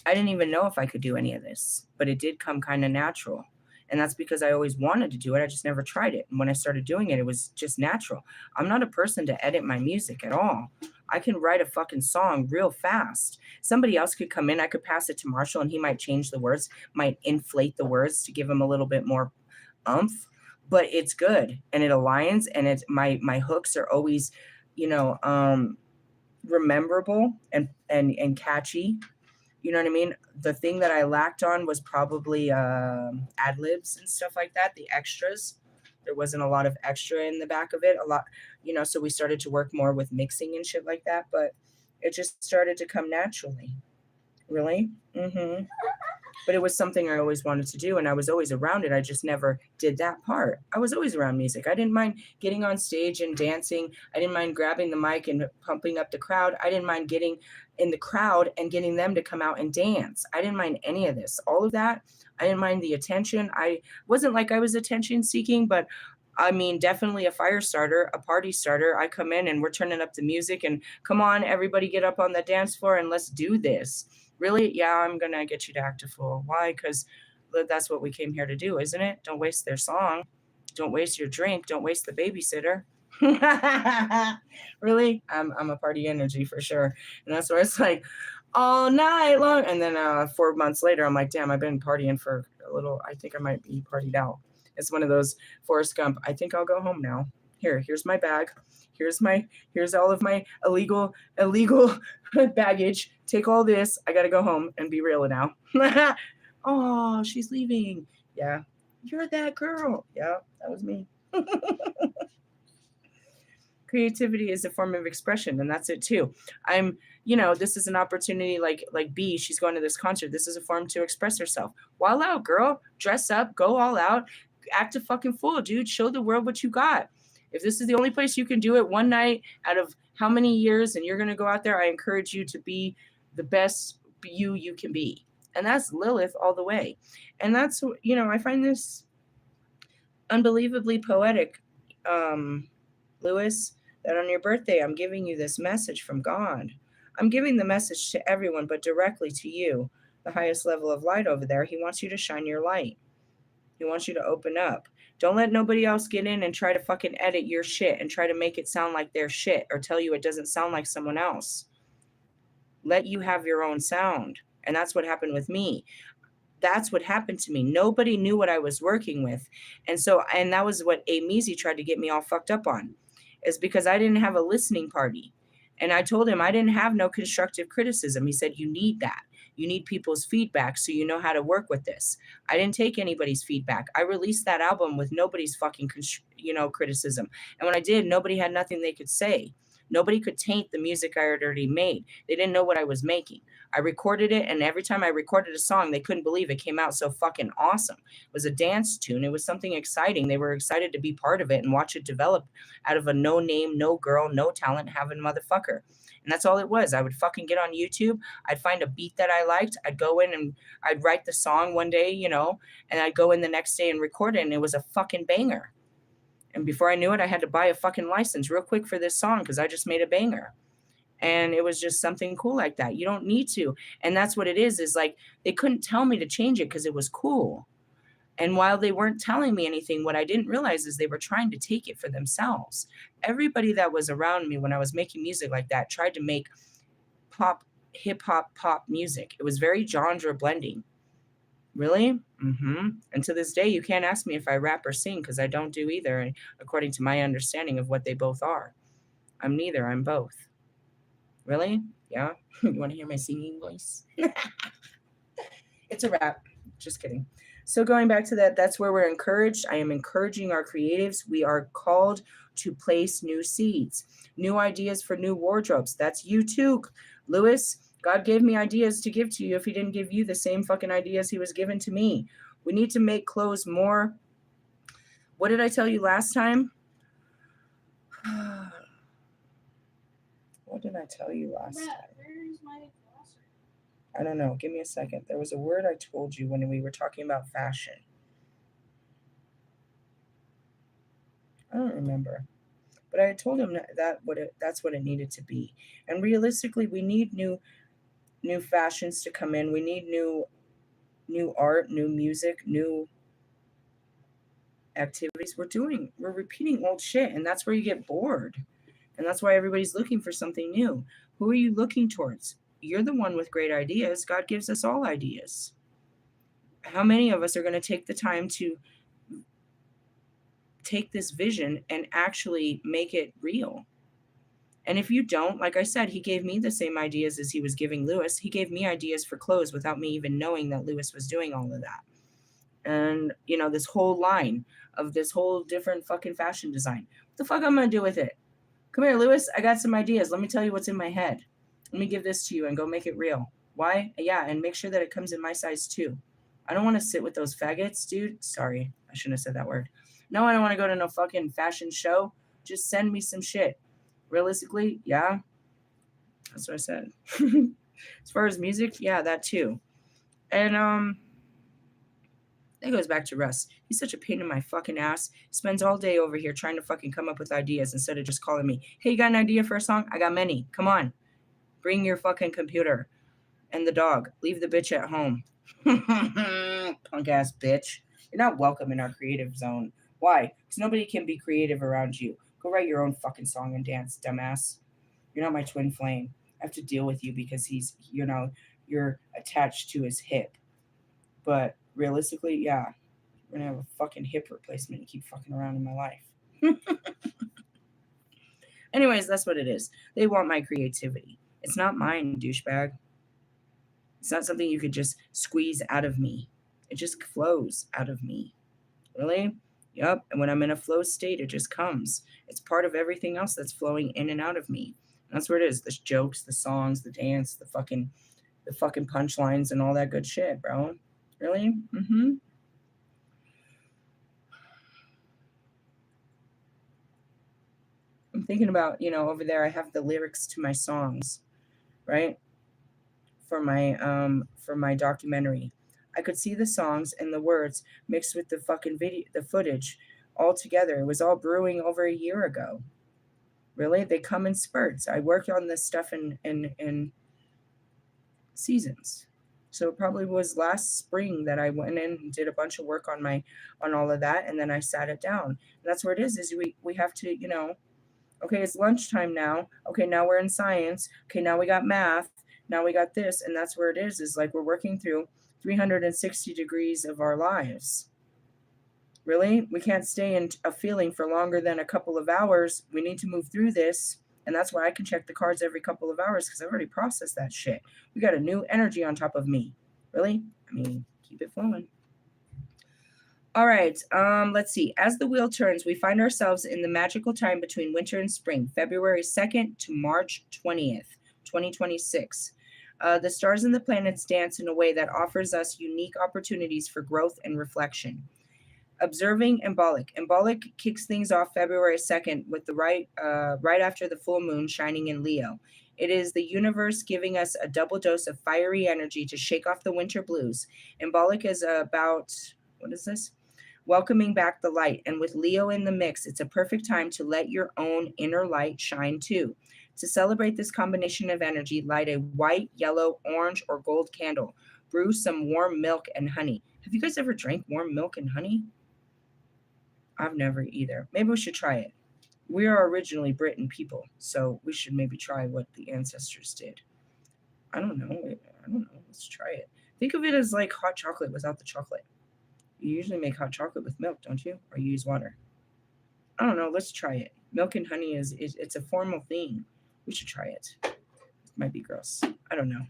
I didn't even know if I could do any of this, but it did come kind of natural. And that's because I always wanted to do it. I just never tried it. And when I started doing it, it was just natural. I'm not a person to edit my music at all. I can write a fucking song real fast. Somebody else could come in. I could pass it to Marshall and he might change the words, might inflate the words to give him a little bit more umph, but it's good and it aligns, and it's my hooks are always, you know, rememberable and catchy. You know what I mean? The thing that I lacked on was probably ad libs and stuff like that, the extras. There wasn't a lot of extra in the back of it. A lot, you know, so we started to work more with mixing and shit like that, but it just started to come naturally. Really? Mm-hmm. But it was something I always wanted to do, and I was always around it. I just never did that part. I was always around music. I didn't mind getting on stage and dancing. I didn't mind grabbing the mic and pumping up the crowd. I didn't mind getting in the crowd and getting them to come out and dance. I didn't mind any of this. All of that, I didn't mind the attention. I wasn't like I was attention seeking, but I mean, definitely a fire starter, a party starter. I come in and we're turning up the music and come on, everybody get up on the dance floor and let's do this. Really? Yeah, I'm going to get you to act a fool. Why? Because that's what we came here to do, isn't it? Don't waste their song. Don't waste your drink. Don't waste the babysitter. Really? I'm a party energy for sure. And that's why it's like all night long. And then 4 months later, I'm like, damn, I've been partying for a little. I think I might be partied out. It's one of those Forrest Gump. I think I'll go home now. Here's my bag. Here's all of my illegal baggage. Take all this. I got to go home and be real now. Oh, she's leaving. Yeah. You're that girl. Yeah, that was me. Creativity is a form of expression, and that's it too. This is an opportunity like B, she's going to this concert. This is a form to express herself. Wild out, girl. Dress up, go all out, act a fucking fool, dude. Show the world what you got. If this is the only place you can do it one night out of how many years and you're going to go out there, I encourage you to be the best you can be. And that's Lilith all the way. And that's, I find this unbelievably poetic, Lewis, that on your birthday, I'm giving you this message from God. I'm giving the message to everyone, but directly to you, the highest level of light over there. He wants you to shine your light. He wants you to open up. Don't let nobody else get in and try to fucking edit your shit and try to make it sound like their shit or tell you it doesn't sound like someone else. Let you have your own sound. And that's what happened with me. That's what happened to me. Nobody knew what I was working with. And that was what Amizi tried to get me all fucked up on, is because I didn't have a listening party. And I told him I didn't have no constructive criticism. He said, you need that. You need people's feedback so you know how to work with this. I didn't take anybody's feedback. I released that album with nobody's fucking, criticism. And when I did, nobody had nothing they could say. Nobody could taint the music I had already made. They didn't know what I was making. I recorded it, and every time I recorded a song, they couldn't believe it came out so fucking awesome. It was a dance tune. It was something exciting. They were excited to be part of it and watch it develop out of a no name, no girl, no talent having motherfucker. And that's all it was. I would fucking get on YouTube. I'd find a beat that I liked. I'd go in and I'd write the song one day, you know, and I'd go in the next day and record it, and it was a fucking banger. And before I knew it, I had to buy a fucking license real quick for this song because I just made a banger. And it was just something cool like that. You don't need to. And that's what it is like they couldn't tell me to change it because it was cool. And while they weren't telling me anything, what I didn't realize is they were trying to take it for themselves. Everybody that was around me when I was making music like that tried to make pop, hip hop, pop music. It was very genre blending. Really? And to this day, you can't ask me if I rap or sing because I don't do either, according to my understanding of what they both are. I'm neither. I'm both. Really? Yeah? You want to hear my singing voice? It's a rap. Just kidding. So going back to that, that's where we're encouraged. I am encouraging our creatives. We are called to place new seeds, new ideas for new wardrobes. That's you too, Lewis. God gave me ideas to give to you if he didn't give you the same fucking ideas he was given to me. We need to make clothes more. What did I tell you last time? What did I tell you last time? Where's my glossary? I don't know. Give me a second. There was a word I told you when we were talking about fashion. I don't remember. But I told him that's what it needed to be. And realistically, we need new fashions to come in. We need new art, new music, new activities. We're repeating old shit, and that's where you get bored. And that's why everybody's looking for something new. Who are you looking towards? You're the one with great ideas. God gives us all ideas. How many of us are going to take the time to take this vision and actually make it real? And if you don't, like I said, he gave me the same ideas as he was giving Lewis. He gave me ideas for clothes without me even knowing that Lewis was doing all of that. And, you know, this whole line of this whole different fucking fashion design. What the fuck I'm going to do with it? Come here, Lewis. I got some ideas. Let me tell you what's in my head. Let me give this to you and go make it real. Why? Yeah, and make sure that it comes in my size too. I don't want to sit with those faggots, dude. Sorry, I shouldn't have said that word. No, I don't want to go to no fucking fashion show. Just send me some shit. Realistically, yeah. That's what I said. As far as music, yeah, that too. And that goes back to Russ. He's such a pain in my fucking ass. He spends all day over here trying to fucking come up with ideas instead of just calling me. Hey, you got an idea for a song? I got many. Come on. Bring your fucking computer and the dog. Leave the bitch at home. Punk ass bitch. You're not welcome in our creative zone. Why? Because nobody can be creative around you. Go write your own fucking song and dance, dumbass. You're not my twin flame. I have to deal with you because he's, you know, you're attached to his hip. But realistically, yeah, we're gonna have a fucking hip replacement and keep fucking around in my life. Anyways, that's what it is. They want my creativity. It's not mine, douchebag. It's not something you could just squeeze out of me. It just flows out of me. Really? Yep. And when I'm in a flow state, it just comes. It's part of everything else that's flowing in and out of me. And that's where it is. The jokes, the songs, the dance, the fucking punchlines and all that good shit, bro. Really? I'm thinking about, you know, over there I have the lyrics to my songs, right? For my documentary. I could see the songs and the words mixed with the fucking video, the footage all together. It was all brewing over a year ago. Really? They come in spurts. I work on this stuff in seasons. So it probably was last spring that I went in and did a bunch of work on all of that, and then I sat it down. And that's where it is we have to, you know, okay, it's lunchtime now. Okay, now we're in science. Okay, now we got math. Now we got this. And that's where it is like we're working through 360 degrees of our lives. Really? We can't stay in a feeling for longer than a couple of hours. We need to move through this. And that's why I can check the cards every couple of hours because I've already processed that shit. We got a new energy on top of me. Really? I mean, keep it flowing. All right, let's see. As the wheel turns, we find ourselves in the magical time between winter and spring, February 2nd to March 20th, 2026. The stars and the planets dance in a way that offers us unique opportunities for growth and reflection. Observing Imbolc. Imbolc kicks things off February 2nd with the right after the full moon shining in Leo. It is the universe giving us a double dose of fiery energy to shake off the winter blues. Imbolc is about, what is this? Welcoming back the light. And with Leo in the mix, it's a perfect time to let your own inner light shine too. To celebrate this combination of energy, light a white, yellow, orange, or gold candle. Brew some warm milk and honey. Have you guys ever drank warm milk and honey? I've never either. Maybe we should try it. We are originally Britain people, so we should maybe try what the ancestors did. I don't know. Let's try it. Think of it as like hot chocolate without the chocolate. You usually make hot chocolate with milk, don't you? Or you use water. I don't know. Let's try it. Milk and honey it's a formal thing. We should try it. It might be gross. I don't know.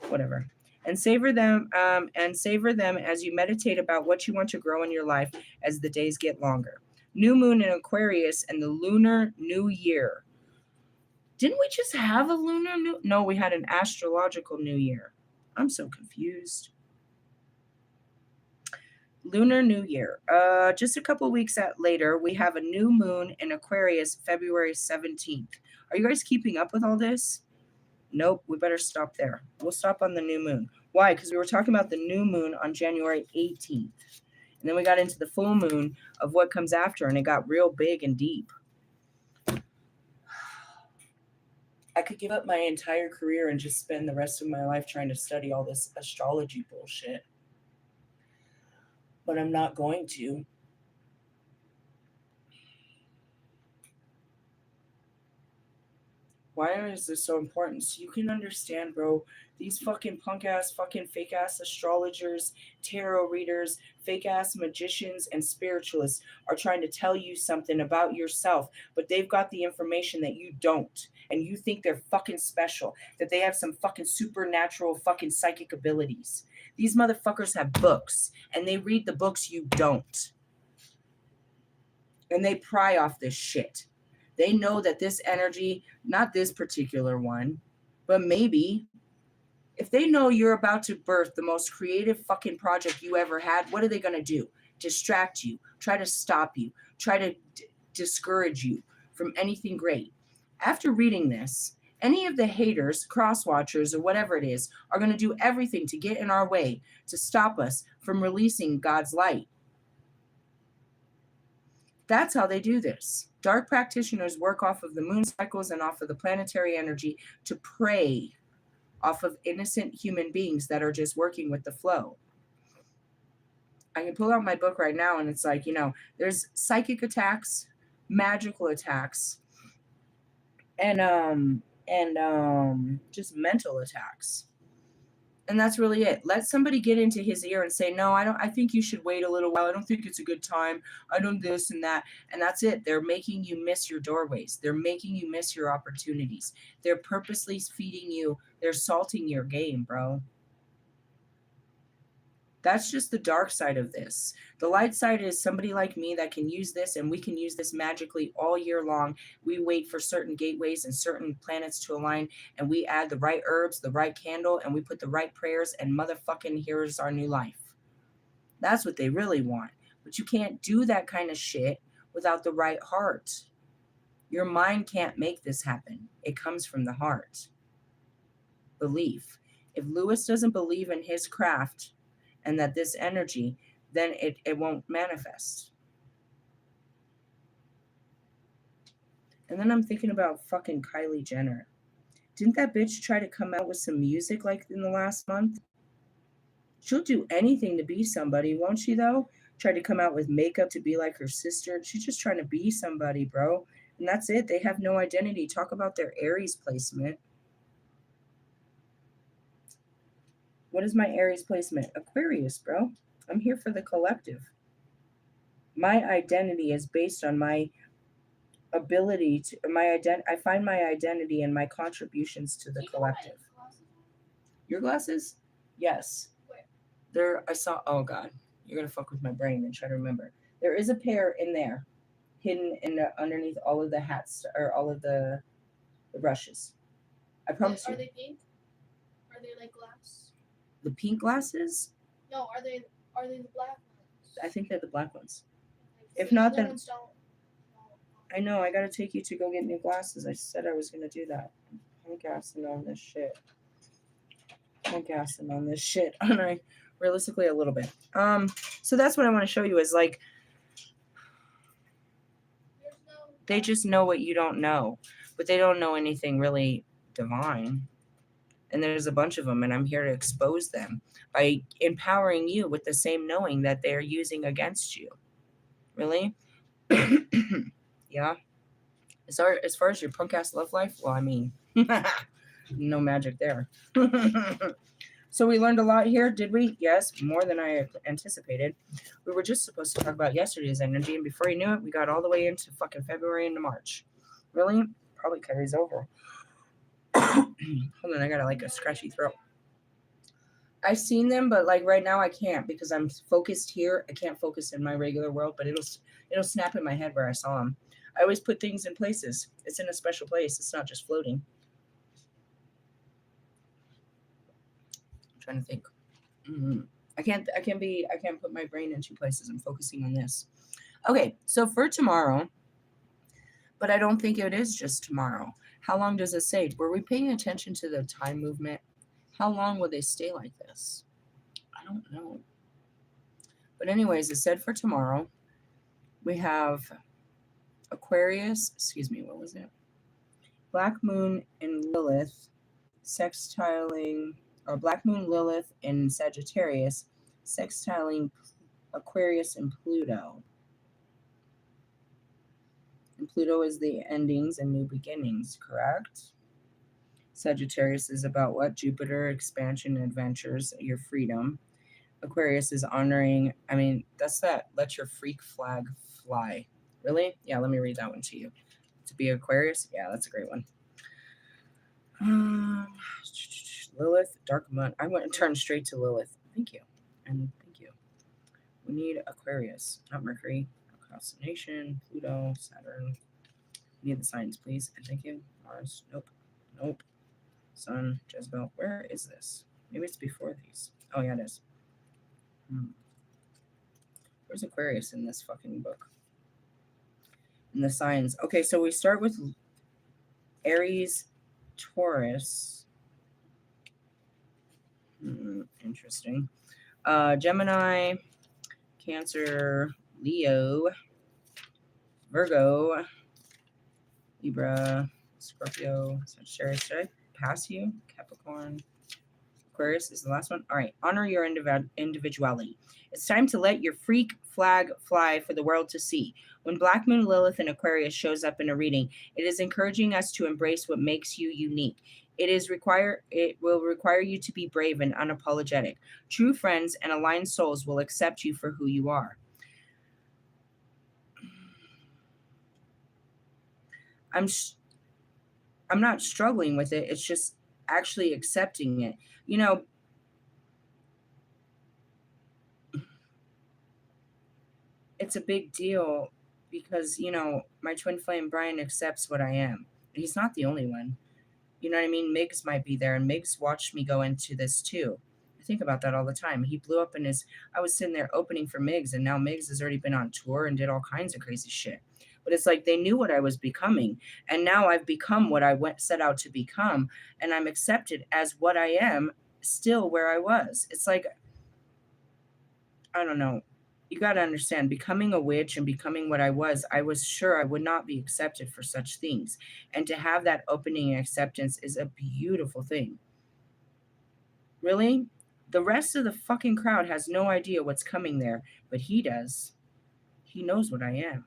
Whatever. And savor them as you meditate about what you want to grow in your life as the days get longer. New moon in Aquarius and the lunar new year. Didn't we just have a lunar new? No, we had an astrological new year. I'm so confused. Lunar New Year. Just a couple weeks later, we have a new moon in Aquarius, February 17th. Are you guys keeping up with all this? Nope, we better stop there. We'll stop on the new moon. Why? Because we were talking about the new moon on January 18th. And then we got into the full moon of what comes after, and it got real big and deep. I could give up my entire career and just spend the rest of my life trying to study all this astrology bullshit. But I'm not going to. Why is this so important? So you can understand, bro, these fucking punk ass, fucking fake ass astrologers, tarot readers, fake ass magicians, and spiritualists are trying to tell you something about yourself, but they've got the information that you don't. And you think they're fucking special, that they have some fucking supernatural fucking psychic abilities. These motherfuckers have books, and they read the books you don't. And they pry off this shit. They know that this energy, not this particular one, but maybe, if they know you're about to birth the most creative fucking project you ever had, what are they going to do? Distract you, try to stop you, try to discourage you from anything great. After reading this, any of the haters, cross-watchers, or whatever it is, are going to do everything to get in our way, to stop us from releasing God's light. That's how they do this. Dark practitioners work off of the moon cycles and off of the planetary energy to prey off of innocent human beings that are just working with the flow. I can pull out my book right now, and it's like, there's psychic attacks, magical attacks, and just mental attacks. And that's really it. Let somebody get into his ear and say, no, I think you should wait a little while. I don't think it's a good time. I don't this and that. And that's it. They're making you miss your doorways. They're making you miss your opportunities. They're purposely feeding you. They're salting your game, bro. That's just the dark side of this. The light side is somebody like me that can use this, and we can use this magically all year long. We wait for certain gateways and certain planets to align, and we add the right herbs, the right candle, and we put the right prayers, and motherfucking here's our new life. That's what they really want. But you can't do that kind of shit without the right heart. Your mind can't make this happen. It comes from the heart. Belief. If Lewis doesn't believe in his craft, and that this energy, then it won't manifest. And then I'm thinking about fucking Kylie Jenner. Didn't that bitch try to come out with some music like in the last month? She'll do anything to be somebody, won't she though? Try to come out with makeup to be like her sister. She's just trying to be somebody, bro. And that's it. They have no identity. Talk about their Aries placement. What is my Aries placement? Aquarius, bro. I'm here for the collective. My identity is based on my ability to I find my identity and my contributions to the collective. Your glasses? Yes. Where? Oh God. You're gonna fuck with my brain and try to remember. There is a pair in there, hidden underneath all of the hats or all of the brushes. I promise you. Are they pink? Are Are they like glass? The pink glasses? No, are they the black ones? I think they're the black ones. Like, If the not, other then ones don't. I know I gotta take you to go get new glasses. I said I was gonna do that. I'm gassing on this shit. I'm gassing on this shit, aren't I? Realistically, a little bit. So that's what I want to show you is like There's no. they just know what you don't know, but they don't know anything really divine. And there's a bunch of them, and I'm here to expose them by empowering you with the same knowing that they're using against you. Really? Yeah. As far as your punk ass love life, well, I mean, no magic there. So we learned a lot here, did we? Yes, more than I anticipated. We were just supposed to talk about yesterday's energy, and before you knew it, we got all the way into fucking February into March. Really? Probably carries over. Hold on, I got like a scratchy throat. I've seen them, but like right now I can't because I'm focused here. I can't focus in my regular world, but it'll snap in my head where I saw them. I always put things in places. It's in a special place. It's not just floating. I'm trying to think. I can't put my brain in two places. I'm focusing on this. Okay, so for tomorrow, but I don't think it is just tomorrow. How long does it say? Were we paying attention to the time movement? How long will they stay like this? I don't know. But anyways, it said for tomorrow, we have Aquarius, what was it? Black Moon and Lilith sextiling, or Black Moon Lilith in Sagittarius sextiling Aquarius and Pluto. And Pluto is the endings and new beginnings, correct? Sagittarius is about what? Jupiter, expansion, adventures, your freedom. Aquarius is honoring, that's that. Let your freak flag fly. Really? Yeah, let me read that one to you. To be Aquarius? Yeah, that's a great one. Lilith, Dark Moon. I went and turned straight to Lilith. Thank you. And thank you. We need Aquarius, not Mercury. Constellation, Pluto, Saturn. We need the signs, please. And thank you. Mars. Nope. Sun, Jezebel. Where is this? Maybe it's before these. Oh, yeah, it is. Where's Aquarius in this fucking book? And the signs. Okay, so we start with Aries, Taurus. Interesting. Gemini, Cancer, Leo, Virgo, Libra, Scorpio, Sagittarius. Should I pass you? Capricorn. Aquarius is the last one. All right. Honor your individuality. It's time to let your freak flag fly for the world to see. When Black Moon Lilith in Aquarius shows up in a reading, it is encouraging us to embrace what makes you unique. It will require you to be brave and unapologetic. True friends and aligned souls will accept you for who you are. I'm not struggling with it. It's just actually accepting it. It's a big deal because, my twin flame Brian accepts what I am. He's not the only one. You know what I mean? Miggs might be there, and Miggs watched me go into this too. I think about that all the time. He blew up I was sitting there opening for Miggs, and now Miggs has already been on tour and did all kinds of crazy shit. But it's like they knew what I was becoming, and now I've become what I set out to become, and I'm accepted as what I am, still where I was. It's like, I don't know. You got to understand, becoming a witch and becoming what I was sure I would not be accepted for such things. And to have that opening and acceptance is a beautiful thing. Really? The rest of the fucking crowd has no idea what's coming there, but he does. He knows what I am.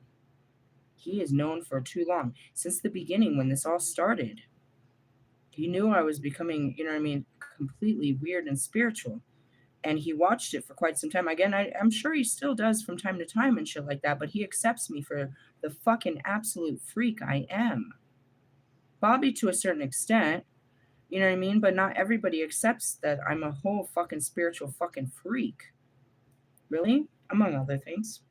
He is known for too long, since the beginning when this all started. He knew I was becoming, completely weird and spiritual. And he watched it for quite some time. Again, I'm sure he still does from time to time and shit like that, but he accepts me for the fucking absolute freak I am. Bobby to a certain extent, but not everybody accepts that I'm a whole fucking spiritual fucking freak. Really? Among other things.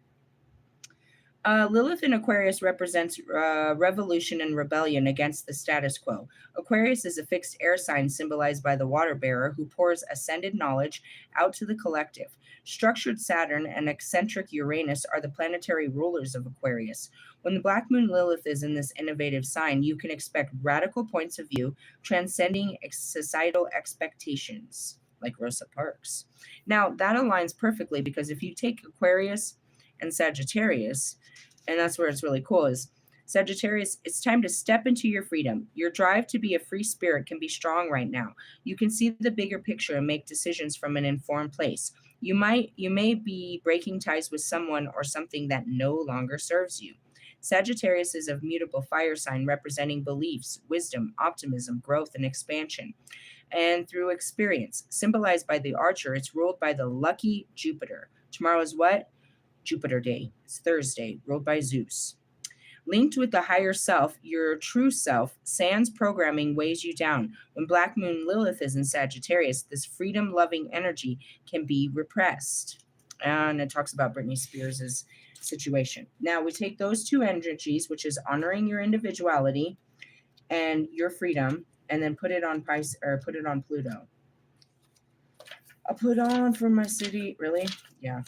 Lilith in Aquarius represents revolution and rebellion against the status quo. Aquarius is a fixed air sign symbolized by the water bearer who pours ascended knowledge out to the collective. Structured Saturn and eccentric Uranus are the planetary rulers of Aquarius. When the black moon Lilith is in this innovative sign, you can expect radical points of view transcending societal expectations, like Rosa Parks. Now, that aligns perfectly because if you take Aquarius and Sagittarius, and that's where it's really cool, is Sagittarius, it's time to step into your freedom. Your drive to be a free spirit can be strong right now. You can see the bigger picture and make decisions from an informed place. You may be breaking ties with someone or something that no longer serves you. Sagittarius is a mutable fire sign representing beliefs, wisdom, optimism, growth, and expansion. And through experience, symbolized by the archer, it's ruled by the lucky Jupiter. Tomorrow is what? Jupiter Day. It's Thursday, ruled by Zeus. Linked with the higher self, your true self, sans programming weighs you down. When Black Moon Lilith is in Sagittarius, this freedom-loving energy can be repressed. And it talks about Britney Spears' situation. Now, we take those two energies, which is honoring your individuality and your freedom, and then put it on Pluto. I'll put on for my city. Really? Yeah.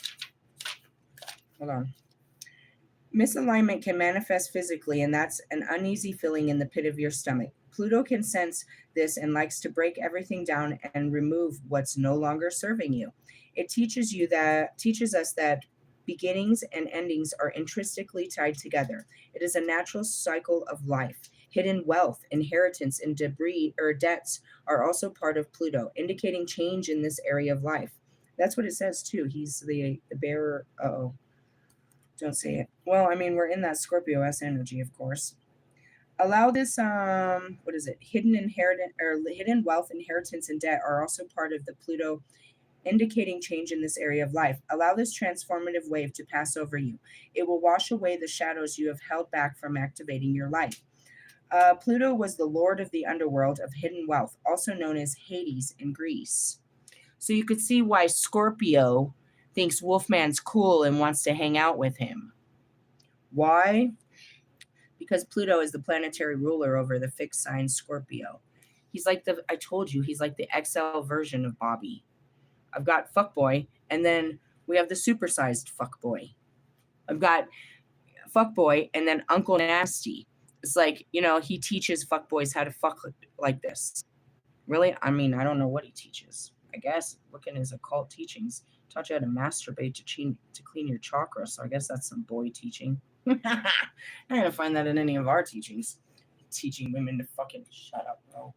Hold on. Misalignment can manifest physically, and that's an uneasy feeling in the pit of your stomach. Pluto can sense this and likes to break everything down and remove what's no longer serving you. It teaches us that beginnings and endings are intrinsically tied together. It is a natural cycle of life. Hidden wealth, inheritance, and debris or debts are also part of Pluto, indicating change in this area of life. That's what it says too. He's the bearer. Don't say it. Well, I mean, we're in that Scorpio S energy, of course. Allow this, hidden wealth, inheritance, and debt are also part of the Pluto, indicating change in this area of life. Allow this transformative wave to pass over you. It will wash away the shadows you have held back from activating your life. Pluto was the lord of the underworld of hidden wealth, also known as Hades in Greece. So you could see why Scorpio thinks Wolfman's cool and wants to hang out with him. Why? Because Pluto is the planetary ruler over the fixed sign Scorpio. He's like I told you, he's like the XL version of Bobby. I've got fuckboy, and then we have the supersized fuckboy. I've got fuckboy, and then Uncle Nasty. It's like, he teaches fuckboys how to fuck like this. Really? I mean, I don't know what he teaches. I guess looking at his occult teachings, taught you how to masturbate to clean your chakra. So I guess that's some boy teaching. I'm not gonna find that in any of our teachings. Teaching women to fucking shut up, bro.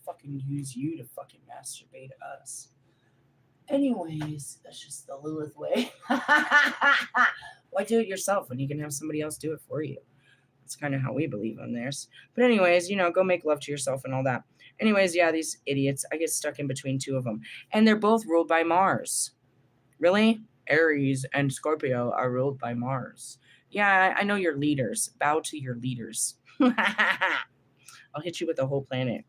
Fucking use you to fucking masturbate us. Anyways, that's just the Lilith way. Why do it yourself when you can have somebody else do it for you? That's kind of how we believe on theirs. But anyways, go make love to yourself and all that. Anyways, yeah, these idiots, I get stuck in between two of them. And they're both ruled by Mars. Really? Aries and Scorpio are ruled by Mars. Yeah, I know your leaders. Bow to your leaders. I'll hit you with the whole planet.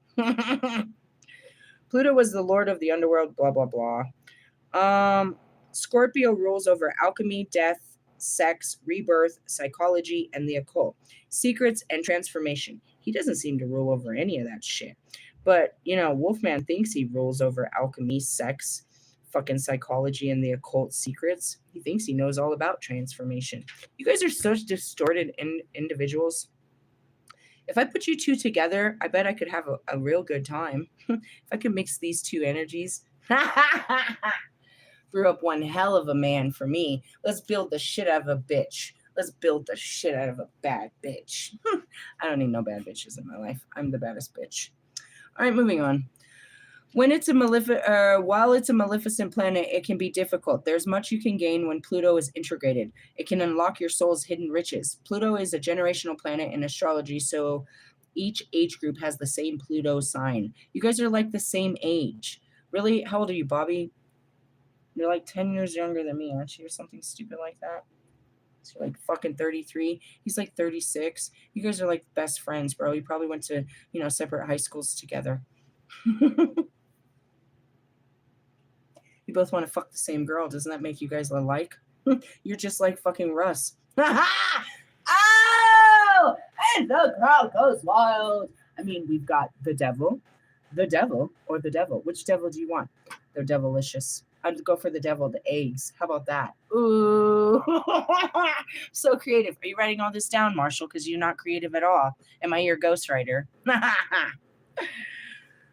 Pluto was the lord of the underworld, blah, blah, blah. Scorpio rules over alchemy, death, sex, rebirth, psychology, and the occult. Secrets and transformation. He doesn't seem to rule over any of that shit. But, Wolfman thinks he rules over alchemy, sex, fucking psychology, and the occult secrets. He thinks he knows all about transformation. You guys are such distorted individuals. If I put you two together, I bet I could have a real good time. If I could mix these two energies. Grew up one hell of a man for me. Let's build the shit out of a bitch. Let's build the shit out of a bad bitch. I don't need no bad bitches in my life. I'm the baddest bitch. All right, moving on. While it's a maleficent planet, it can be difficult. There's much you can gain when Pluto is integrated. It can unlock your soul's hidden riches. Pluto is a generational planet in astrology, so each age group has the same Pluto sign. You guys are like the same age. Really? How old are you, Bobby? You're like 10 years younger than me, aren't you? Or something stupid like that. So you're like fucking 33. He's like 36. You guys are like best friends, bro. You probably went to, separate high schools together. You both want to fuck the same girl. Doesn't that make you guys alike? You're just like fucking Russ. Oh, and the crowd goes wild. I mean, we've got the devil, or the devil. Which devil do you want? They're devilicious. I'd go for the devil, the eggs. How about that? Ooh, so creative. Are you writing all this down, Marshall? Because you're not creative at all. Am I your ghostwriter?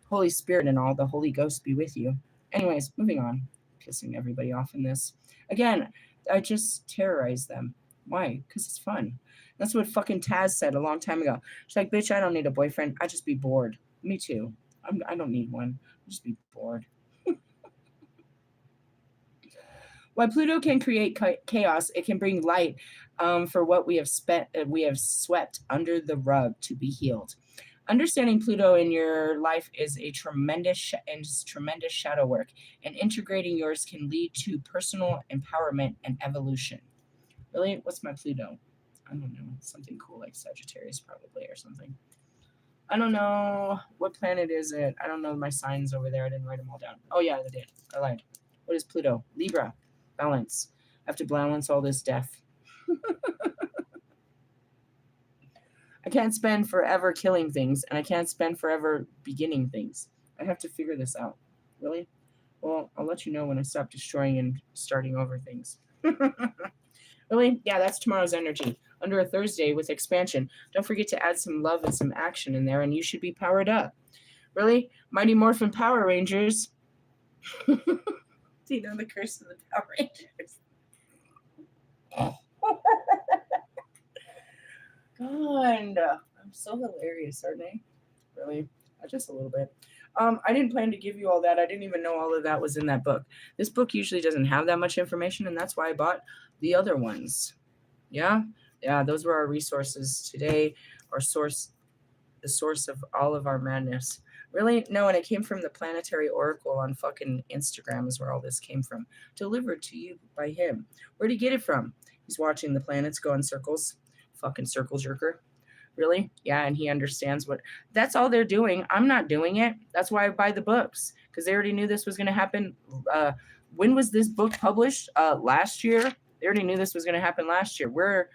Holy Spirit and all the Holy Ghost be with you. Anyways, moving on. Pissing everybody off in this. Again, I just terrorize them. Why? Because it's fun. That's what fucking Taz said a long time ago. She's like, bitch, I don't need a boyfriend. I just be bored. Me too. I don't need one. I just be bored. While Pluto can create chaos, it can bring light for what we have swept under the rug to be healed. Understanding Pluto in your life is a tremendous shadow work, and integrating yours can lead to personal empowerment and evolution. Really? What's my Pluto? I don't know. Something cool like Sagittarius probably or something. I don't know. What planet is it? I don't know my signs over there. I didn't write them all down. Oh, yeah, I did. I lied. What is Pluto? Libra. Balance. I have to balance all this death. I can't spend forever killing things, and I can't spend forever beginning things. I have to figure this out. Really? Well, I'll let you know when I stop destroying and starting over things. Really? Yeah, that's tomorrow's energy. Under a Thursday with expansion. Don't forget to add some love and some action in there, and you should be powered up. Really? Mighty Morphin Power Rangers. Do you know the curse of the Power Rangers? God, I'm so hilarious, aren't I? Really? Just a little bit. I didn't plan to give you all that. I didn't even know all of that was in that book. This book usually doesn't have that much information, and that's why I bought the other ones. Yeah? Yeah, those were our resources today, the source of all of our madness. Really? No, and it came from the Planetary Oracle on fucking Instagram is where all this came from. Delivered to you by him. Where'd he get it from? He's watching the planets go in circles. Fucking circle jerker. Really? Yeah, and he understands what that's all they're doing. I'm not doing it. That's why I buy the books, because they already knew this was going to happen. When was this book published? Last year. They already knew this was going to happen last year. We're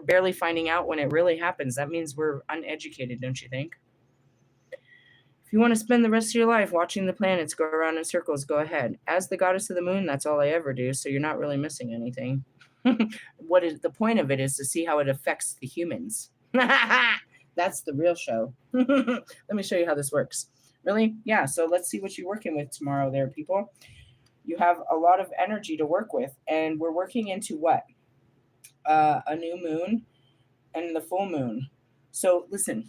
barely finding out when it really happens. That means we're uneducated, don't you think? If you want to spend the rest of your life watching the planets go around in circles, go ahead. As the goddess of the moon, that's all I ever do, so you're not really missing anything. What is the point of it is to see how it affects the humans. That's the real show. Let me show you how this works. Really? Yeah, so let's see what you're working with tomorrow there, people. You have a lot of energy to work with, and we're working into what? A new moon and the full moon. So listen,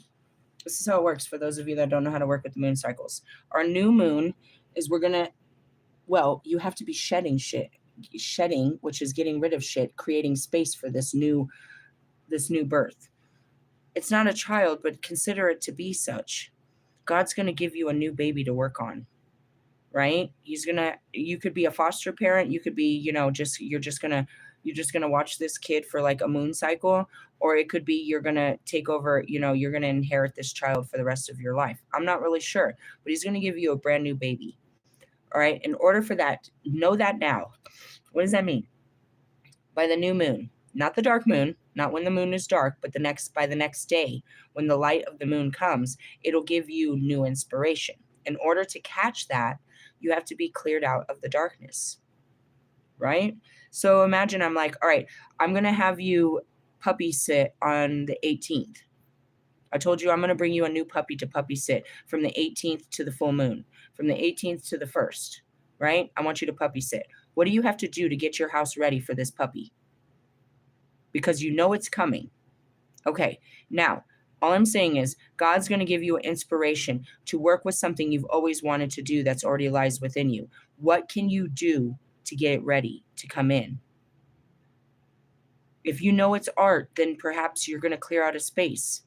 this is how it works for those of you that don't know how to work with the moon cycles. Our new moon is you have to be shedding shit. Shedding, which is getting rid of shit, creating space for this new birth. It's not a child, but consider it to be such. God's going to give you a new baby to work on, right? You could be a foster parent. You could be, you're just going to watch this kid for like a moon cycle, or it could be you're going to take over, you're going to inherit this child for the rest of your life. I'm not really sure, but he's going to give you a brand new baby. All right. In order for that, know that now. What does that mean? By the new moon, not the dark moon, not when the moon is dark, but by the next day, when the light of the moon comes, it'll give you new inspiration. In order to catch that, you have to be cleared out of the darkness, right? So imagine I'm like, all right, I'm going to have you puppy sit on the 18th. I told you I'm going to bring you a new puppy to puppy sit from the 18th to the full moon, from the 18th to the 1st, right? I want you to puppy sit. What do you have to do to get your house ready for this puppy? Because you know it's coming. Okay, now, all I'm saying is God's going to give you an inspiration to work with something you've always wanted to do that's already lies within you. What can you do to get it ready to come in? If you know it's art, then perhaps you're going to clear out a space.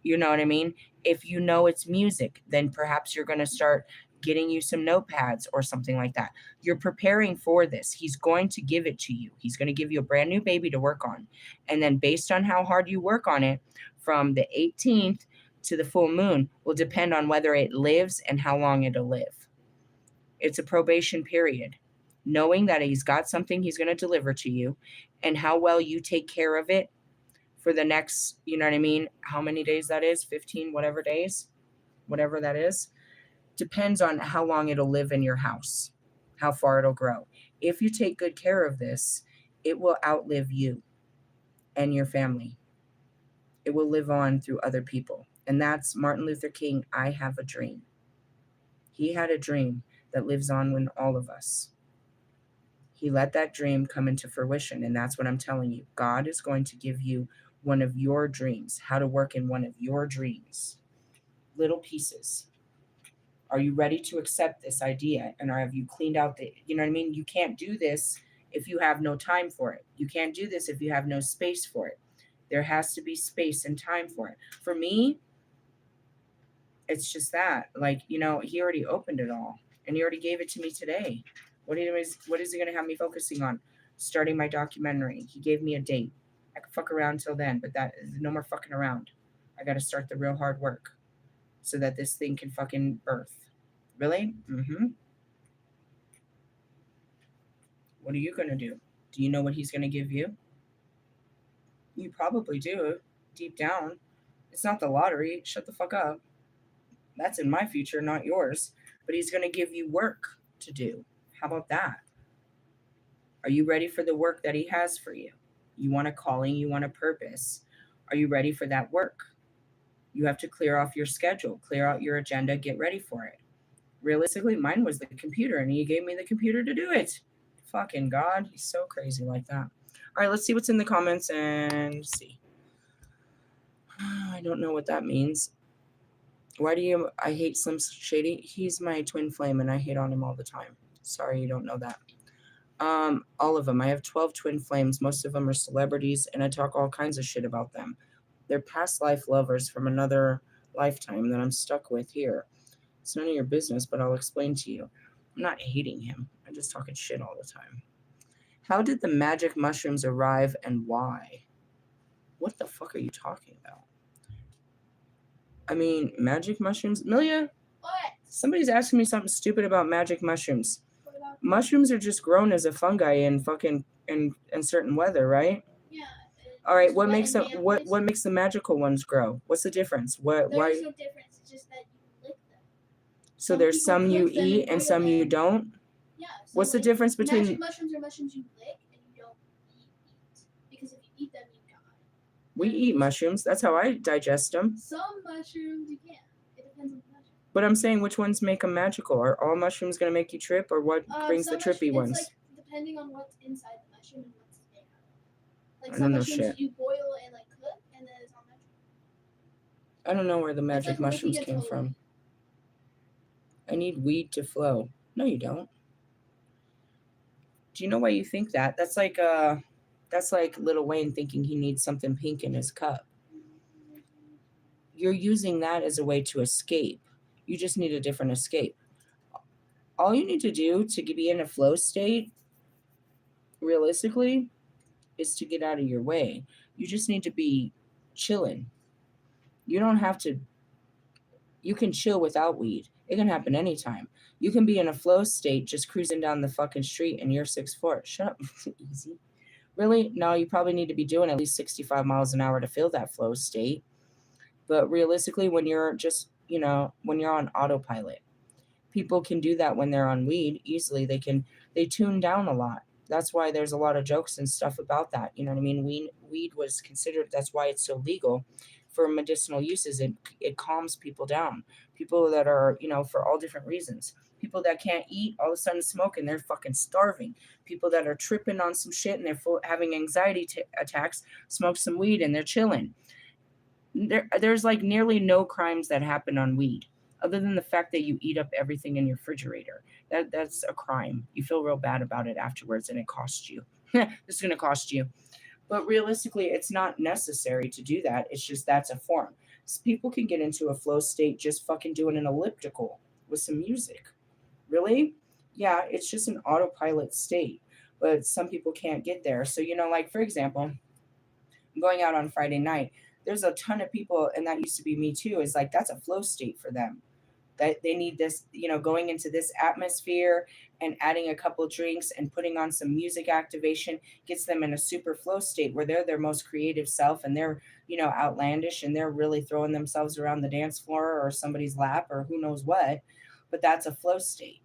You know what I mean? If you know it's music, then perhaps you're going to start getting you some notepads or something like that. You're preparing for this. He's going to give it to you. He's going to give you a brand new baby to work on. And then based on how hard you work on it, from the 18th to the full moon will depend on whether it lives and how long it'll live. It's a probation period. knowing that he's got something he's going to deliver to you, and how well you take care of it for the next, you know what I mean? How many days that is? 15, whatever days, whatever that is, depends on how long it'll live in your house, how far it'll grow. If you take good care of this, it will outlive you and your family. It will live on through other people. And that's Martin Luther King. I have a dream. He had a dream that lives on in all of us. He let that dream come into fruition. And that's what I'm telling you. God is going to give you one of your dreams, how to work in one of your dreams. Little pieces. Are you ready to accept this idea? And have you cleaned out the, you know what I mean? You can't do this if you have no time for it. You can't do this if you have no space for it. There has to be space and time for it. For me, it's just that. Like, you know, he already opened it all. And he already gave it to me today. What is he going to have me focusing on? Starting my documentary. He gave me a date. I could fuck around till then, but that is no more fucking around. I got to start the real hard work so that this thing can fucking birth. Really? Mm-hmm. What are you going to do? Do you know what he's going to give you? You probably do, deep down. It's not the lottery. Shut the fuck up. That's in my future, not yours. But he's going to give you work to do. How about that? Are you ready for the work that he has for you? You want a calling, you want a purpose. Are you ready for that work? You have to clear off your schedule, clear out your agenda, get ready for it. Realistically, mine was the computer, and he gave me the computer to do it. Fucking God, he's so crazy like that. All right, let's see what's in the comments and see. I don't know what that means. Why do you, I hate Slim Shady? He's my twin flame, and I hate on him all the time. Sorry, you don't know that. All of them. I have 12 twin flames. Most of them are celebrities, and I talk all kinds of shit about them. They're past life lovers from another lifetime that I'm stuck with here. It's none of your business, but I'll explain to you. I'm not hating him. I'm just talking shit all the time. How did the magic mushrooms arrive and why? What the fuck are you talking about? I mean, magic mushrooms? Milia, What? somebody's asking me something stupid about magic mushrooms. What about? Mushrooms are just grown as a fungi in fucking in certain weather, right? Yeah. All right, Just what wet makes and them damp what places. what makes the magical ones grow? What's the difference? What There why is no difference. It's just that you lick them. so Some there's people some you cook them eat and and boil some you them. don't? Yeah. So What's the like, difference between magic mushrooms are mushrooms you lick and you don't eat. Because if you eat them, you die. we eat mushrooms? That's how I digest them. Some mushrooms you can't. It depends on the mushroom. But I'm saying which ones make them magical? Are all mushrooms going to make you trip, or what brings the Some trippy mushroom, ones? it's like depending on what's inside the mushroom and what's made out of. Like I some don't know mushrooms shit. you boil and like cook, and then it's all natural. I don't know where the magic It's like mushrooms licking a came toad. from. I need weed to flow. No, you don't. Do you know why you think that? That's like Lil Wayne thinking he needs something pink in his cup. You're using that as a way to escape. You just need a different escape. All you need to do to be in a flow state, realistically, is to get out of your way. You just need to be chilling. You don't have to, you can chill without weed. It can happen anytime. You can be in a flow state just cruising down the fucking street and you're 6'4". Shut up. Easy. Really? No, you probably need to be doing at least 65 miles an hour to feel that flow state. But realistically, when you're just, when you're on autopilot, people can do that when they're on weed easily. They tune down a lot. That's why there's a lot of jokes and stuff about that. You know what I mean? Weed was considered, that's why it's so legal for medicinal uses. It calms people down. People that are, for all different reasons. People that can't eat, all of a sudden smoke and they're fucking starving. People that are tripping on some shit and they're having anxiety attacks, smoke some weed and they're chilling. There's like nearly no crimes that happen on weed, other than the fact that you eat up everything in your refrigerator. That's a crime. You feel real bad about it afterwards, and it costs you. This is going to cost you. But realistically, it's not necessary to do that. It's just that's a form. So people can get into a flow state just fucking doing an elliptical with some music. Really? Yeah, it's just an autopilot state. But some people can't get there. So, like, for example, going out on Friday night, there's a ton of people, and that used to be me too, is like that's a flow state for them. that they need this, going into this atmosphere and adding a couple drinks and putting on some music activation gets them in a super flow state where they're their most creative self, and they're, outlandish, and they're really throwing themselves around the dance floor or somebody's lap or who knows what. But that's a flow state.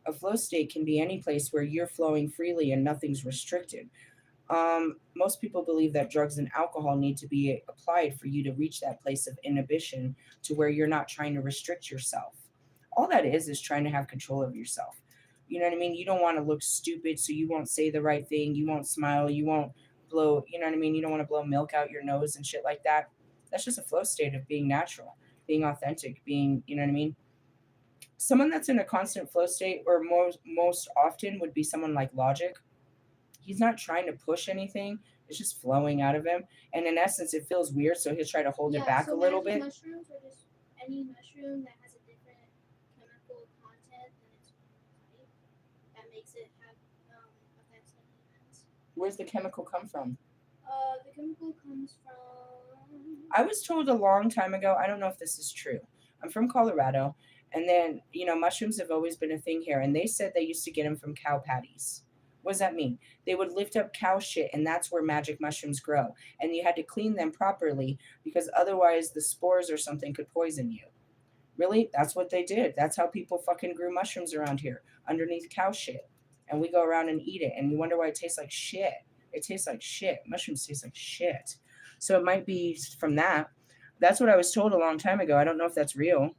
A flow state can be any place where you're flowing freely and nothing's restricted. Most people believe that drugs and alcohol need to be applied for you to reach that place of inhibition to where you're not trying to restrict yourself. All that is trying to have control of yourself. You know what I mean? You don't want to look stupid, so you won't say the right thing. You won't smile. You won't blow, you know what I mean? You don't want to blow milk out your nose and shit like that. That's just a flow state of being natural, being authentic, being, you know what I mean? Someone that's in a constant flow state, or most often would be someone like Logic. He's not trying to push anything. It's just flowing out of him. And in essence, it feels weird, so he'll try to hold it back so a little magic bit. mushrooms are just any mushroom that has a different chemical content than its type that makes it have effects on humans. Where's the chemical come from? The chemical comes from. I was told a long time ago, I don't know if this is true. I'm from Colorado, and then, mushrooms have always been a thing here, and they said they used to get them from cow patties. What does that mean? They would lift up cow shit, and that's where magic mushrooms grow. And you had to clean them properly because otherwise the spores or something could poison you. Really? That's what they did. That's how people fucking grew mushrooms around here, underneath cow shit. And we go around and eat it, and you wonder why it tastes like shit. It tastes like shit. Mushrooms taste like shit. So it might be from that. That's what I was told a long time ago. I don't know if that's real.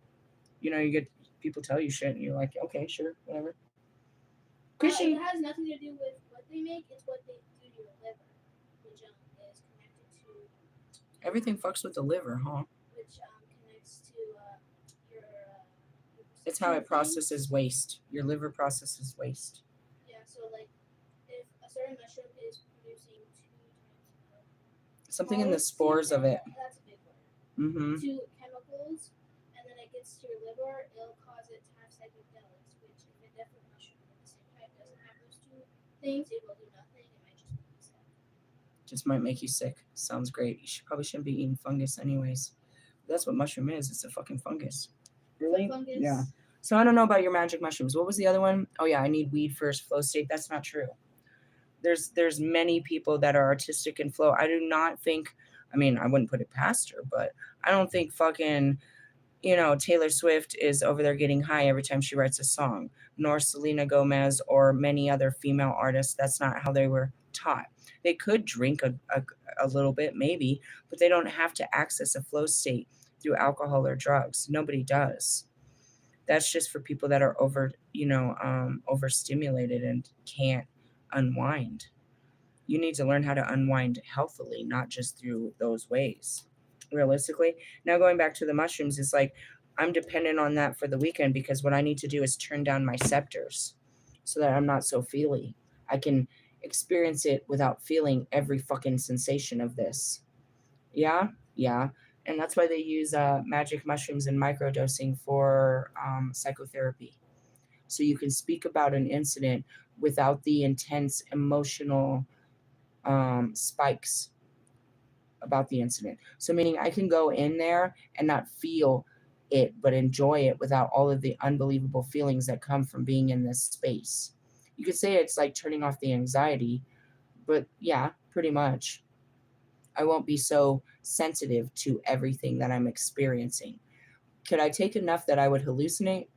You get people tell you shit, and you're like, okay, sure, whatever. Christian, It has nothing to do with what they make. It's what they do to your liver, which is connected to. everything fucks with the liver, huh? Which connects to your. It's how it perception of things. processes waste. Your liver processes waste. Yeah, so like if a certain mushroom is producing 2 types of Something in the spores of it. that's a big word. Mm-hmm. 2 chemicals, and then it gets to your liver, it'll cause it to have psychedelics, which if a different mushroom of the same type doesn't have those 2 things, it will do nothing. It might just make you sick. Just might make you sick. Sounds great. Probably shouldn't be eating fungus anyways. That's what mushroom is. It's a fucking fungus. Really? Fungus. Yeah. So I don't know about your magic mushrooms. What was the other one? Oh yeah, I need weed first, flow state. That's not true. There's many people that are artistic and flow. I do not think, I mean, I wouldn't put it past her, but I don't think fucking, Taylor Swift is over there getting high every time she writes a song, nor Selena Gomez or many other female artists. That's not how they were taught. They could drink a little bit, maybe, but they don't have to access a flow state through alcohol or drugs. Nobody does. That's just for people that are overstimulated and can't unwind. You need to learn how to unwind healthily, not just through those ways. Realistically. Now going back to the mushrooms, it's like I'm dependent on that for the weekend because what I need to do is turn down my receptors so that I'm not so feely. I can experience it without feeling every fucking sensation of this. Yeah, yeah. And that's why they use magic mushrooms and microdosing for psychotherapy. So you can speak about an incident without the intense emotional spikes about the incident. So meaning I can go in there and not feel it, but enjoy it without all of the unbelievable feelings that come from being in this space. You could say it's like turning off the anxiety, but yeah, pretty much. I won't be so sensitive to everything that I'm experiencing. Could I take enough that I would hallucinate?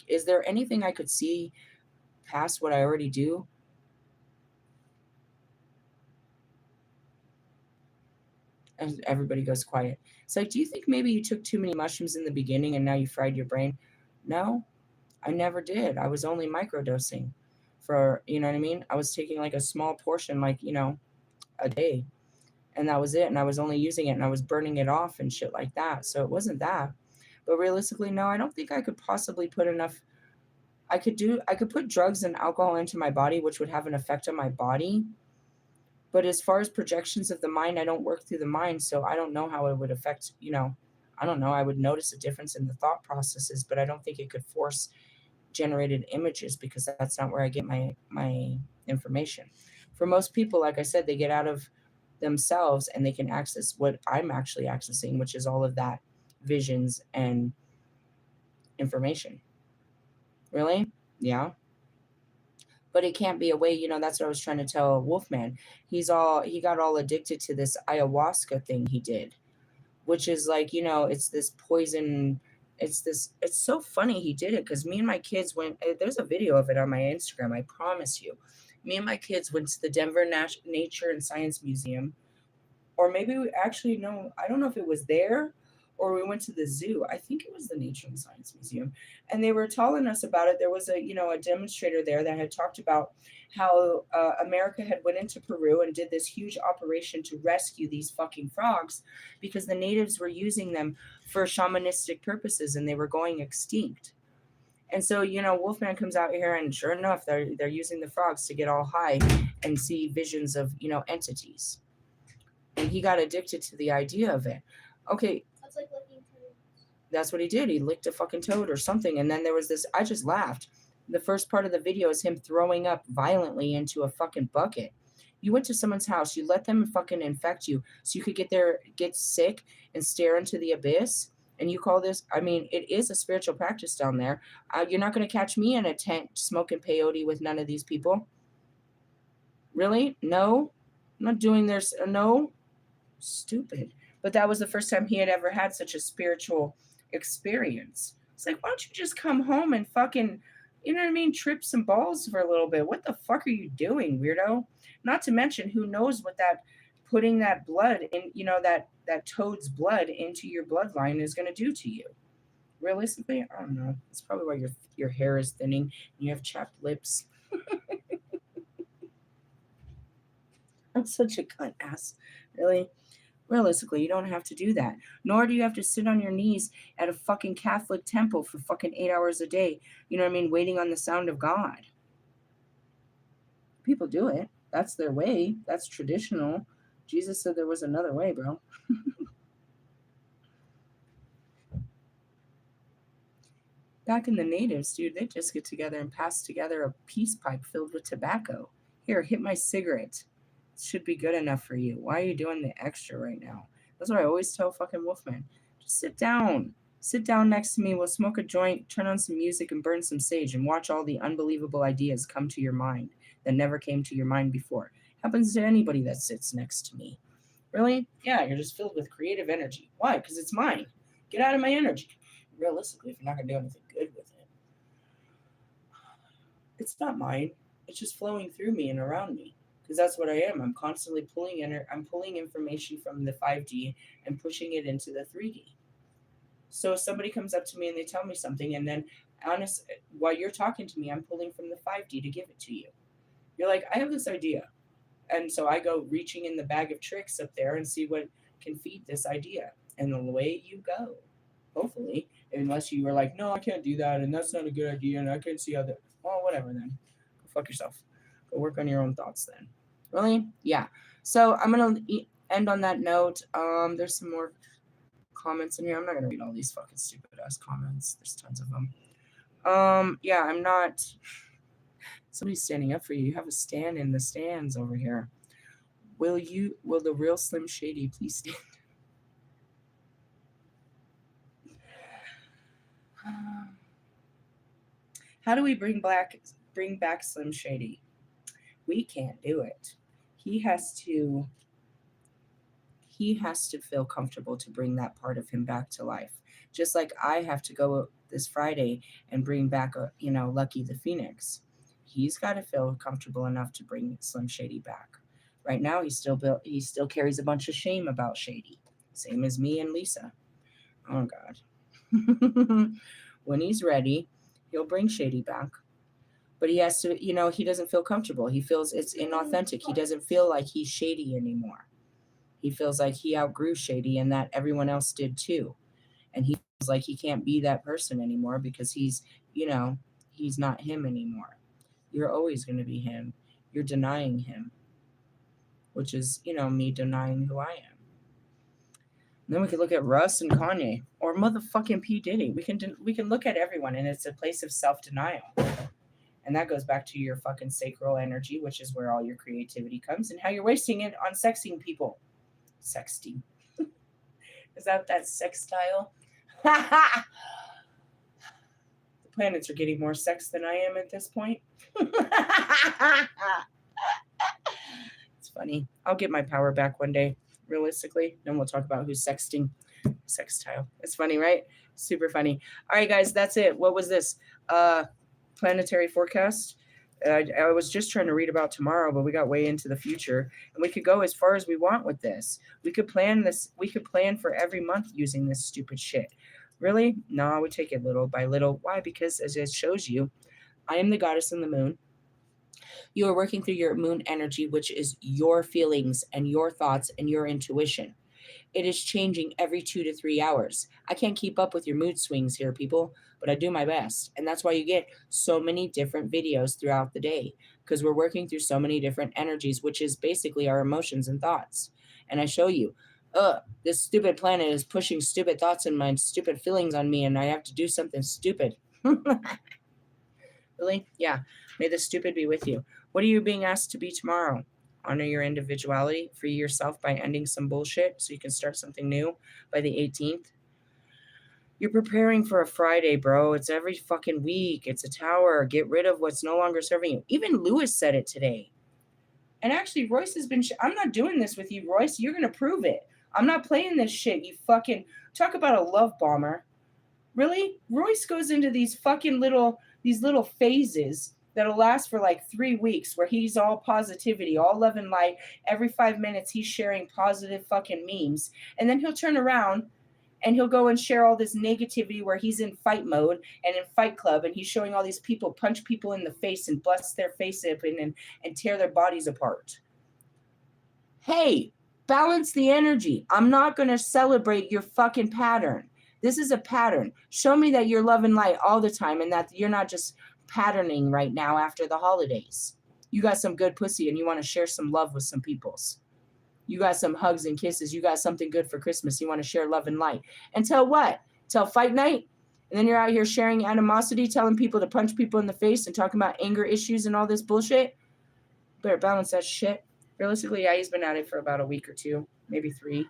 Is there anything I could see past what I already do? And everybody goes quiet. It's like, do you think maybe you took too many mushrooms in the beginning and now you fried your brain? No, I never did. I was only microdosing for, you know what I mean? I was taking like a small portion, like, a day. And that was it. And I was only using it and I was burning it off and shit like that. So it wasn't that. But realistically, no, I don't think I could possibly put enough. I could put drugs and alcohol into my body, which would have an effect on my body. But as far as projections of the mind, I don't work through the mind. So I don't know how it would affect, I don't know. I would notice a difference in the thought processes, but I don't think it could force generated images because that's not where I get my information. For most people, like I said, they get out of themselves and they can access what I'm actually accessing, which is all of that visions and information. Really? Yeah. But it can't be a way, that's what I was trying to tell Wolfman. He got all addicted to this ayahuasca thing he did, which is like, it's this poison. It's so funny he did it because me and my kids went, there's a video of it on my Instagram, I promise you. Me and my kids went to the Denver Nature and Science Museum, or maybe we actually, no, I don't know if it was there or we went to the zoo. I think it was the Nature and Science Museum. And they were telling us about it. There was a demonstrator there that had talked about how America had went into Peru and did this huge operation to rescue these fucking frogs because the natives were using them for shamanistic purposes and they were going extinct. And so, Wolfman comes out here and sure enough, they're using the frogs to get all high and see visions of, entities. And he got addicted to the idea of it. Okay. That's like licking toads. That's what he did. He licked a fucking toad or something. And then there was this, I just laughed. The first part of the video is him throwing up violently into a fucking bucket. You went to someone's house, you let them fucking infect you so you could get sick and stare into the abyss. And you call this, it is a spiritual practice down there. You're not going to catch me in a tent smoking peyote with none of these people. Really? No? I'm not doing this. No? Stupid. But that was the first time he had ever had such a spiritual experience. It's like, why don't you just come home and fucking, trip some balls for a little bit? What the fuck are you doing, weirdo? Not to mention, who knows what that putting that blood in, that toad's blood into your bloodline is going to do to you. Realistically, I don't know. It's probably why your hair is thinning and you have chapped lips. I'm such a cunt ass. Really? Realistically, you don't have to do that. Nor do you have to sit on your knees at a fucking Catholic temple for fucking 8 hours a day. Waiting on the sound of God. People do it. That's their way. That's traditional. Jesus said there was another way, bro. Back in the natives, dude, they just get together and pass together a peace pipe filled with tobacco. Here, hit my cigarette. It should be good enough for you. Why are you doing the extra right now? That's what I always tell fucking Wolfman. Just sit down. Sit down next to me. We'll smoke a joint, turn on some music, and burn some sage, and watch all the unbelievable ideas come to your mind that never came to your mind before. Happens to anybody that sits next to me. Really? Yeah, you're just filled with creative energy. Why? Because it's mine. Get out of my energy. Realistically, if you're not going to do anything good with it, it's not mine. It's just flowing through me and around me. Because that's what I am. I'm constantly pulling information from the 5D and pushing it into the 3D. So if somebody comes up to me and they tell me something, and then while you're talking to me, I'm pulling from the 5D to give it to you. You're like, I have this idea. And so I go reaching in the bag of tricks up there and see what can feed this idea. And away you go. Hopefully. Unless you were like, no, I can't do that, and that's not a good idea, and I can't see how that. Well, whatever then. Go fuck yourself. Go work on your own thoughts then. Really? Yeah. So I'm gonna end on that note. There's some more comments in here. I'm not gonna read all these fucking stupid ass comments. There's tons of them. Yeah, I'm not. Somebody's standing up for you. You have a stand in the stands over here. Will the real Slim Shady please stand? How do we bring back Slim Shady? We can't do it. He has to feel comfortable to bring that part of him back to life. Just like I have to go this Friday and bring back Lucky the Phoenix. He's got to feel comfortable enough to bring Slim Shady back. Right now he still carries a bunch of shame about Shady. Same as me and Lisa. Oh God. When he's ready, he'll bring Shady back. But he has to, he doesn't feel comfortable. He feels it's inauthentic. He doesn't feel like he's Shady anymore. He feels like he outgrew Shady and that everyone else did too. And he feels like he can't be that person anymore because he's not him anymore. You're always going to be him. You're denying him, which is, me denying who I am. And then we could look at Russ and Kanye or motherfucking P. Diddy. We can look at everyone, and it's a place of self-denial. And that goes back to your fucking sacral energy, which is where all your creativity comes, and how you're wasting it on sexting people. Sexting. Is that sex style? planets are getting more sex than I am at this point. It's funny. I'll get my power back one day, realistically. Then we'll talk about who's sexting. Sextile. It's funny, right? Super funny. All right, guys, that's it. What was this? Planetary forecast. I was just trying to read about tomorrow, but we got way into the future, and we could go as far as we want with this. We could plan this. We could plan for every month using this stupid shit. Really? No, we take it little by little. Why? Because as it shows you, I am the goddess in the moon. You are working through your moon energy, which is your feelings and your thoughts and your intuition. It is changing every 2 to 3 hours. I can't keep up with your mood swings here, people, but I do my best. And that's why you get so many different videos throughout the day, because we're working through so many different energies, which is basically our emotions and thoughts. And I show you, this stupid planet is pushing stupid thoughts and my stupid feelings on me, and I have to do something stupid. Really? Yeah. May the stupid be with you. What are you being asked to be tomorrow? Honor your individuality, free yourself by ending some bullshit so you can start something new by the 18th. You're preparing for a Friday, bro. It's every fucking week. It's a tower. Get rid of what's no longer serving you. Even Lewis said it today. And actually, Royce has been... I'm not doing this with you, Royce. You're going to prove it. I'm not playing this shit, you fucking... Talk about a love bomber. Really? Royce goes into these fucking little phases that'll last for like 3 weeks where he's all positivity, all love and light. Every 5 minutes, he's sharing positive fucking memes. And then he'll turn around and he'll go and share all this negativity where he's in fight mode and in Fight Club, and he's showing all these people punch people in the face and bust their face open and tear their bodies apart. Hey, balance the energy. I'm not going to celebrate your fucking pattern. This is a pattern. Show me that you're love and light all the time and that you're not just patterning right now after the holidays. You got some good pussy and you want to share some love with some peoples. You got some hugs and kisses. You got something good for Christmas. You want to share love and light. Until what? Till fight night? And then you're out here sharing animosity, telling people to punch people in the face and talking about anger issues and all this bullshit? Better balance that shit. Realistically, yeah, he's been at it for about a week or 2, maybe 3.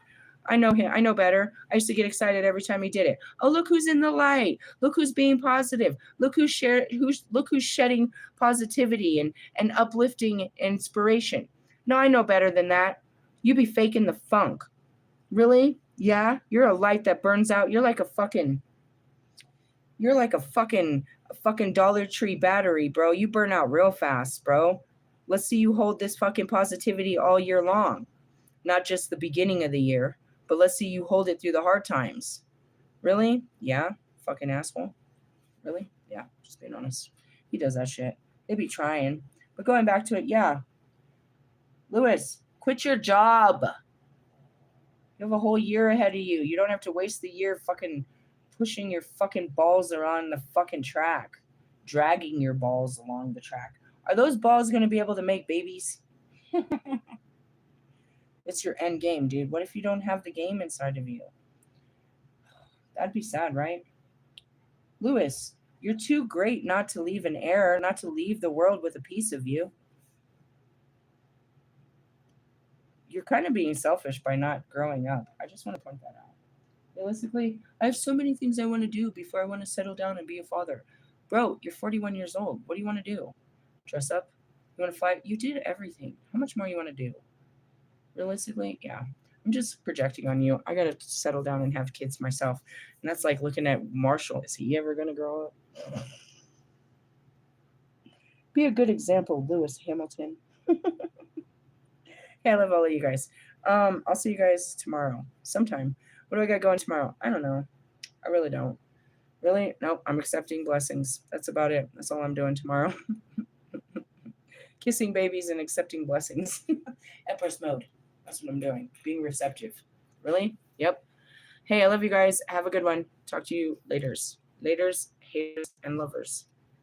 I know him. I know better. I used to get excited every time he did it. Oh, look who's in the light. Look who's being positive. Look who's shedding positivity and uplifting inspiration. No, I know better than that. You be faking the funk. Really? Yeah? You're a light that burns out. You're like a fucking Dollar Tree battery, bro. You burn out real fast, bro. Let's see you hold this fucking positivity all year long. Not just the beginning of the year, but let's see you hold it through the hard times. Really? Yeah? Fucking asshole. Really? Yeah, just being honest. He does that shit. They be trying. But going back to it, yeah. Lewis, quit your job. You have a whole year ahead of you. You don't have to waste the year fucking pushing your fucking balls around the fucking track. Dragging your balls along the track. Are those balls going to be able to make babies? It's your end game, dude. What if you don't have the game inside of you? That'd be sad, right? Lewis, you're too great not to leave an heir, not to leave the world with a piece of you. You're kind of being selfish by not growing up. I just want to point that out. Realistically, I have so many things I want to do before I want to settle down and be a father. Bro, you're 41 years old. What do you want to do? Dress up? You want to fly? You did everything. How much more you want to do? Realistically, yeah. I'm just projecting on you. I got to settle down and have kids myself. And that's like looking at Marshall. Is he ever going to grow up? Be a good example, Lewis Hamilton. Hey, I love all of you guys. I'll see you guys tomorrow. Sometime. What do I got going tomorrow? I don't know. I really don't. Really? Nope. I'm accepting blessings. That's about it. That's all I'm doing tomorrow. Kissing babies and accepting blessings. Empress mode. That's what I'm doing. Being receptive. Really? Yep. Hey, I love you guys. Have a good one. Talk to you laters. Laters, haters, and lovers.